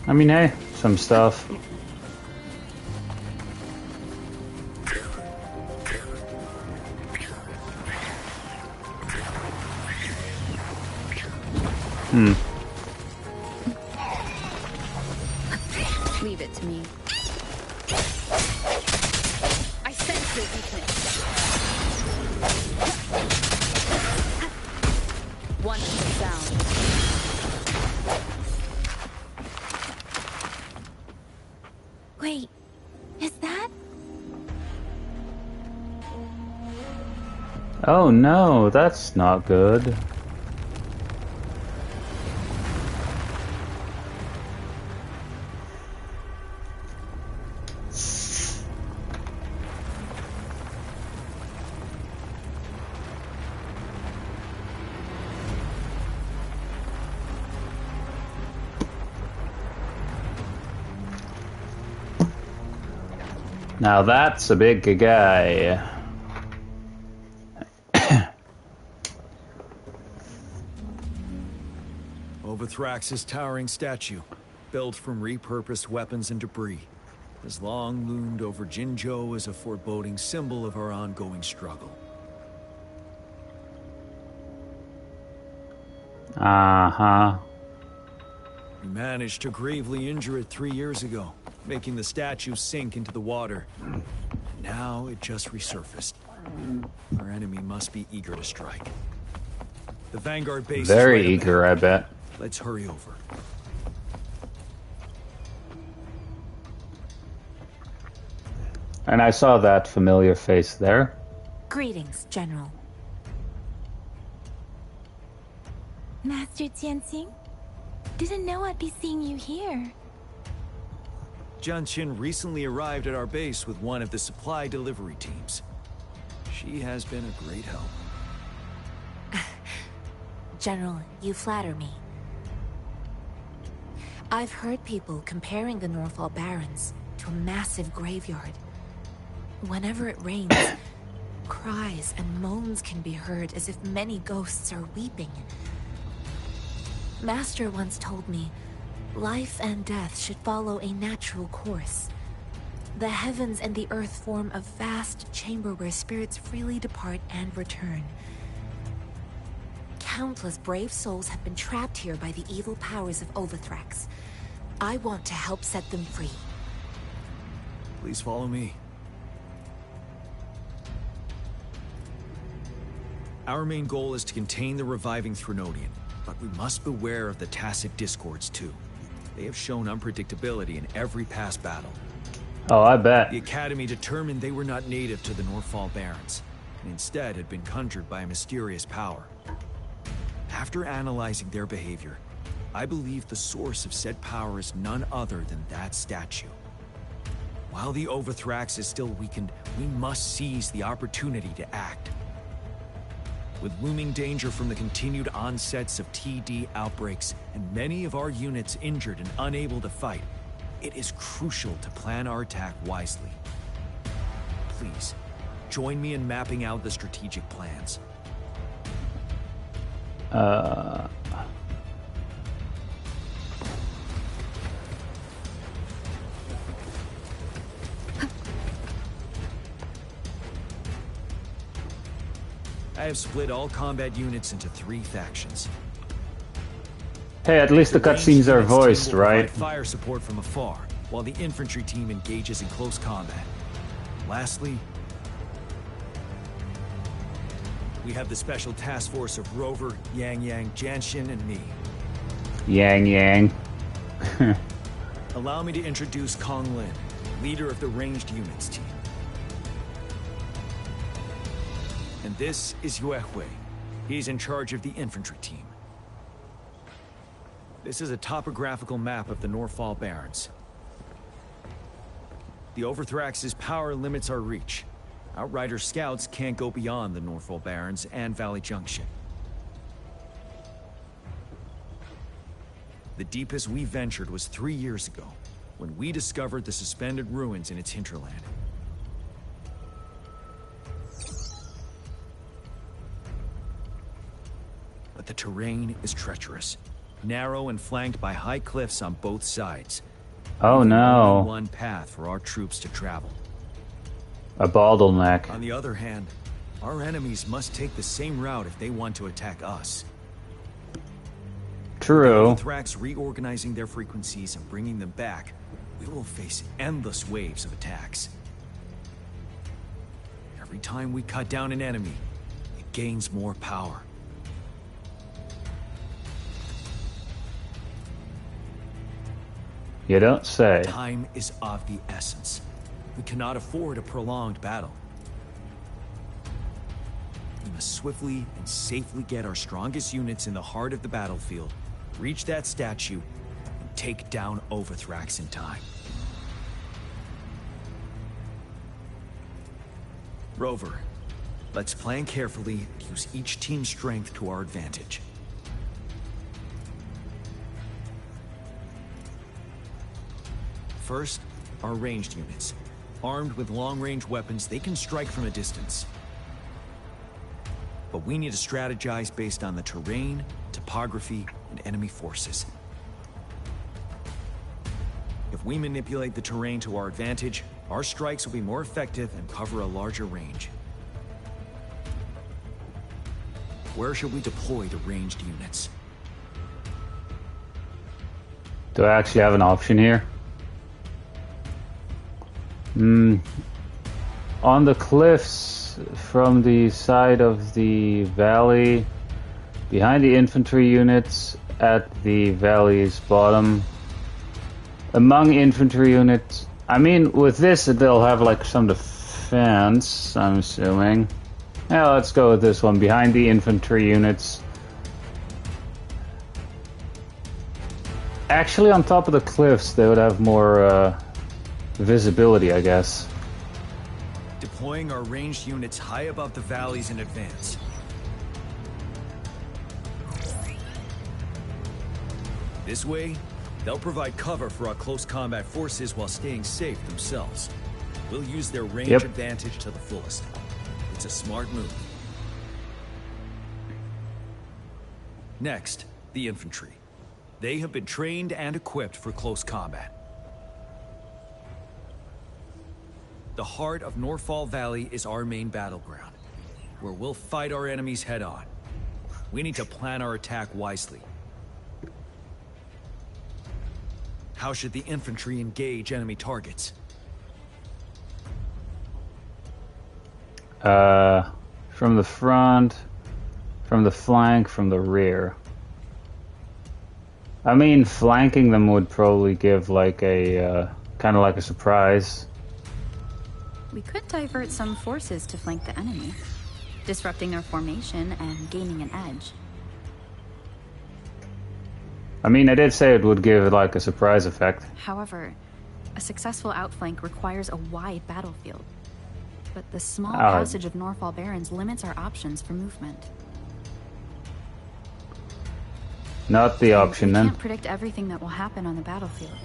I mean, hey, some stuff. Leave it to me. I sense your weakness. Wonderful sound. Wait, is that? Oh no, that's not good. Now that's a big guy. Overthrax's towering statue, built from repurposed weapons and debris, has long loomed over Jinzhou as a foreboding symbol of our ongoing struggle. Uh-huh. We managed to gravely injure it 3 years ago, making the statue sink into the water. Now it just resurfaced. Our enemy must be eager to strike. The Vanguard base Very is right eager, ahead. I bet. Let's hurry over. And I saw that familiar face there. Greetings, General. Master Tianxing? Didn't know I'd be seeing you here. Jian Qin recently arrived at our base with one of the supply delivery teams. She has been a great help. General, you flatter me. I've heard people comparing the Norfall Barrens to a massive graveyard. Whenever it rains, cries and moans can be heard as if many ghosts are weeping. Master once told me, life and death should follow a natural course. The heavens and the earth form a vast chamber where spirits freely depart and return. Countless brave souls have been trapped here by the evil powers of Wuthering. I want to help set them free. Please follow me. Our main goal is to contain the reviving Threnodian, but we must beware of the tacit discords too. They have shown unpredictability in every past battle. Oh, I bet. The Academy determined they were not native to the Norfall Barrens, and instead had been conjured by a mysterious power. After analyzing their behavior, I believe the source of said power is none other than that statue. While the Overthrax is still weakened, we must seize the opportunity to act. With looming danger from the continued onsets of TD outbreaks and many of our units injured and unable to fight, it is crucial to plan our attack wisely. Please, join me in mapping out the strategic plans. I have split all combat units into 3 factions. Hey, at least the cutscenes are voiced, right? Fire support from afar, while the infantry team engages in close combat. Lastly, we have the special task force of Rover, Yang, Janshin, and me. Yang. Allow me to introduce Kong Lin, leader of the ranged units team. And this is Yue Hui. He's in charge of the infantry team. This is a topographical map of the Norfall Barrens. The Overthrax's power limits our reach. Outrider scouts can't go beyond the Norfall Barrens and Valley Junction. The deepest we ventured was 3 years ago, when we discovered the suspended ruins in its hinterland. But the terrain is treacherous, narrow and flanked by high cliffs on both sides. Oh no. Only one path for our troops to travel. A bottleneck. On the other hand, our enemies must take the same route if they want to attack us. True. With Thrax reorganizing their frequencies and bringing them back, we will face endless waves of attacks. Every time we cut down an enemy, it gains more power. You don't say. Time is of the essence. We cannot afford a prolonged battle. We must swiftly and safely get our strongest units in the heart of the battlefield, reach that statue, and take down Overthrax in time. Rover, let's plan carefully and use each team's strength to our advantage. First, our ranged units. Armed with long-range weapons, they can strike from a distance. But we need to strategize based on the terrain, topography, and enemy forces. If we manipulate the terrain to our advantage, our strikes will be more effective and cover a larger range. Where should we deploy the ranged units? Do I actually have an option here? On the cliffs from the side of the valley, behind the infantry units at the valley's bottom, among infantry units. I mean, with this, they'll have like some defense, I'm assuming. Yeah, let's go with this one. Behind the infantry units. Actually, on top of the cliffs, they would have more visibility, I guess. Deploying our ranged units high above the valleys in advance. This way, they'll provide cover for our close combat forces while staying safe themselves. We'll use their range advantage to the fullest. It's a smart move. Next, the infantry. They have been trained and equipped for close combat. The heart of Norfall Valley is our main battleground, where we'll fight our enemies head-on. We need to plan our attack wisely. How should the infantry engage enemy targets? From the front, from the flank, from the rear. I mean, flanking them would probably give like a, kind of like a surprise. We could divert some forces to flank the enemy, disrupting their formation and gaining an edge. I mean, I did say it would give like a surprise effect. However, a successful outflank requires a wide battlefield. But the small passage of Norfall Barrens limits our options for movement. Not the option then. We can't predict everything that will happen on the battlefield.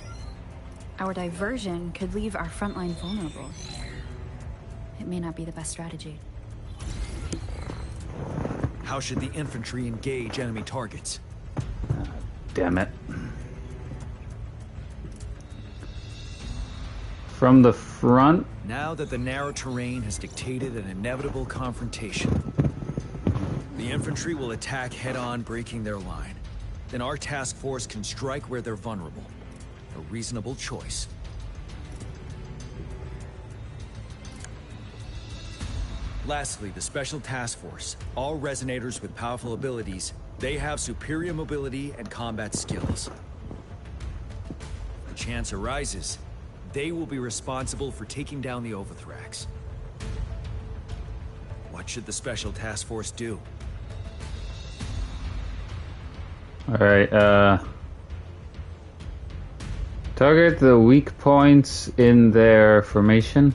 Our diversion could leave our front line vulnerable. It may not be the best strategy. How should the infantry engage enemy targets? Damn it. From the front? Now that the narrow terrain has dictated an inevitable confrontation, the infantry will attack head-on, breaking their line. Then our task force can strike where they're vulnerable. A reasonable choice. Lastly, the Special Task Force. All resonators with powerful abilities, they have superior mobility and combat skills. If a chance arises, they will be responsible for taking down the Overthrax. What should the Special Task Force do? Alright, target the weak points in their formation.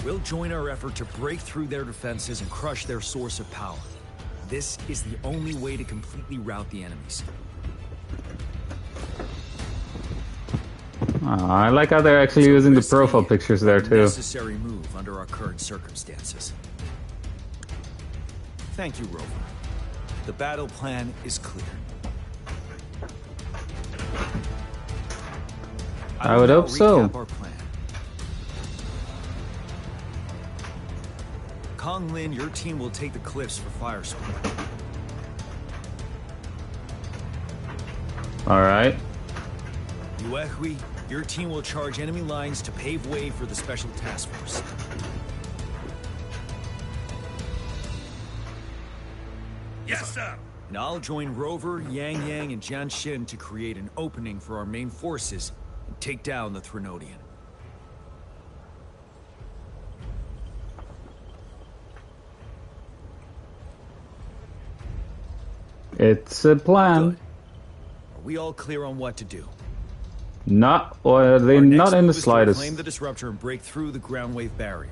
We'll join our effort to break through their defenses and crush their source of power. This is the only way to completely rout the enemies. Oh, I like how they're actually using the profile pictures there too. Necessary move under our current circumstances. Thank you, Rover. The battle plan is clear. I would hope so. Our plan. Kong Lin, your team will take the cliffs for fire support. Alright. Yuehui, your team will charge enemy lines to pave way for the Special Task Force. Yes, sir! And I'll join Rover, Yang Yang, and Jian Xin to create an opening for our main forces and take down the Threnodian. It's a plan. Good. Are we all clear on what to do? Not, or they not in the slightest. Claim the disruptor and break through the ground wave barrier.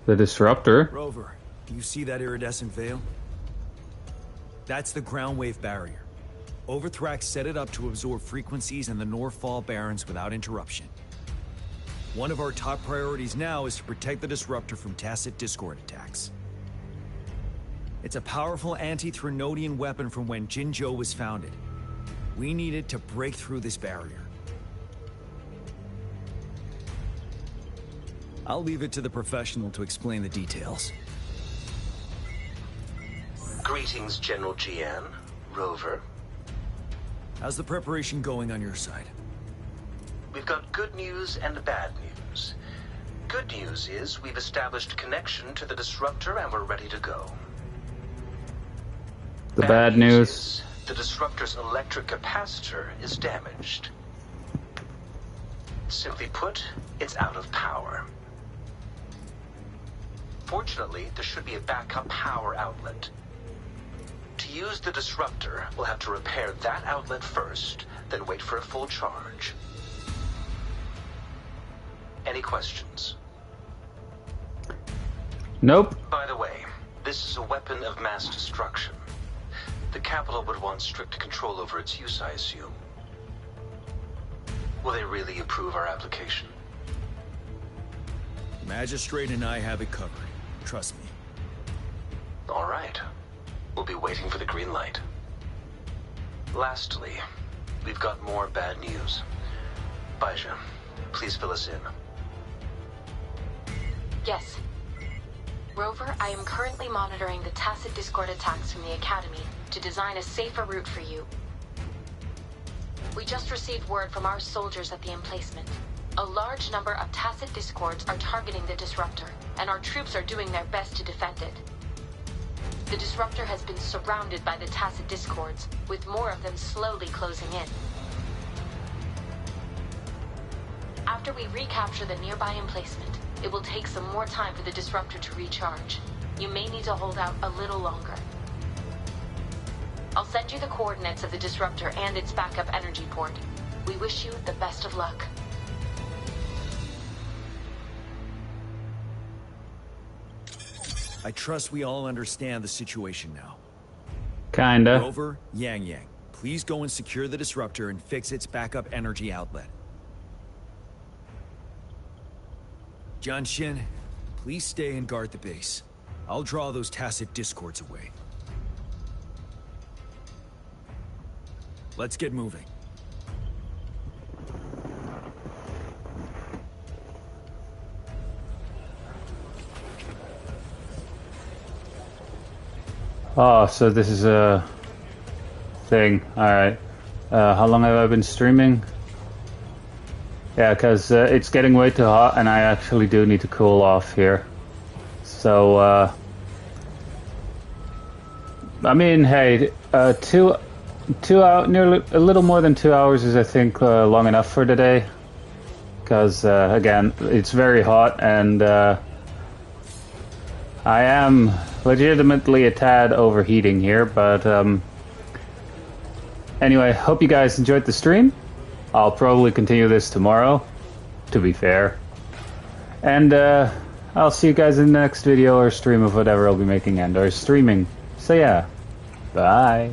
The disruptor? Rover, do you see that iridescent veil? That's the ground wave barrier. Overthrax set it up to absorb frequencies in the Norfall Barrens without interruption. One of our top priorities now is to protect the disruptor from tacit Discord attacks. It's a powerful anti-Threnodian weapon from when Jinzhou was founded. We need it to break through this barrier. I'll leave it to the professional to explain the details. Greetings, General Jian. Rover. How's the preparation going on your side? We've got good news and bad news. Good news is we've established connection to the disruptor and we're ready to go. The bad news is the disruptor's electric capacitor is damaged. Simply put, it's out of power. Fortunately, there should be a backup power outlet. To use the disruptor, we'll have to repair that outlet first, then wait for a full charge. Any questions? Nope. By the way, this is a weapon of mass destruction. The capital would want strict control over its use, I assume. Will they really approve our application? Magistrate and I have it covered. Trust me. All right. We'll be waiting for the green light. Lastly, we've got more bad news. Baija, please fill us in. Yes. Rover, I am currently monitoring the Tacit Discord attacks from the Academy to design a safer route for you. We just received word from our soldiers at the emplacement. A large number of Tacit Discords are targeting the disruptor, and our troops are doing their best to defend it. The disruptor has been surrounded by the Tacit Discords, with more of them slowly closing in. After we recapture the nearby emplacement, it will take some more time for the disruptor to recharge. You may need to hold out a little longer. I'll send you the coordinates of the disruptor and its backup energy port. We wish you the best of luck. I trust we all understand the situation now. Kinda. Rover, Yang, please go and secure the disruptor and fix its backup energy outlet. Jianxin, please stay and guard the base. I'll draw those Tacit Discords away. Let's get moving. Oh, so this is a thing. Alright. How long have I been streaming? Yeah, because it's getting way too hot and I actually do need to cool off here. So, I mean, hey, nearly a little more than 2 hours is, I think, long enough for today. Because, again, it's very hot and I am legitimately a tad overheating here, but anyway, hope you guys enjoyed the stream. I'll probably continue this tomorrow, to be fair. And I'll see you guys in the next video or stream of whatever I'll be making and or streaming. So yeah, bye.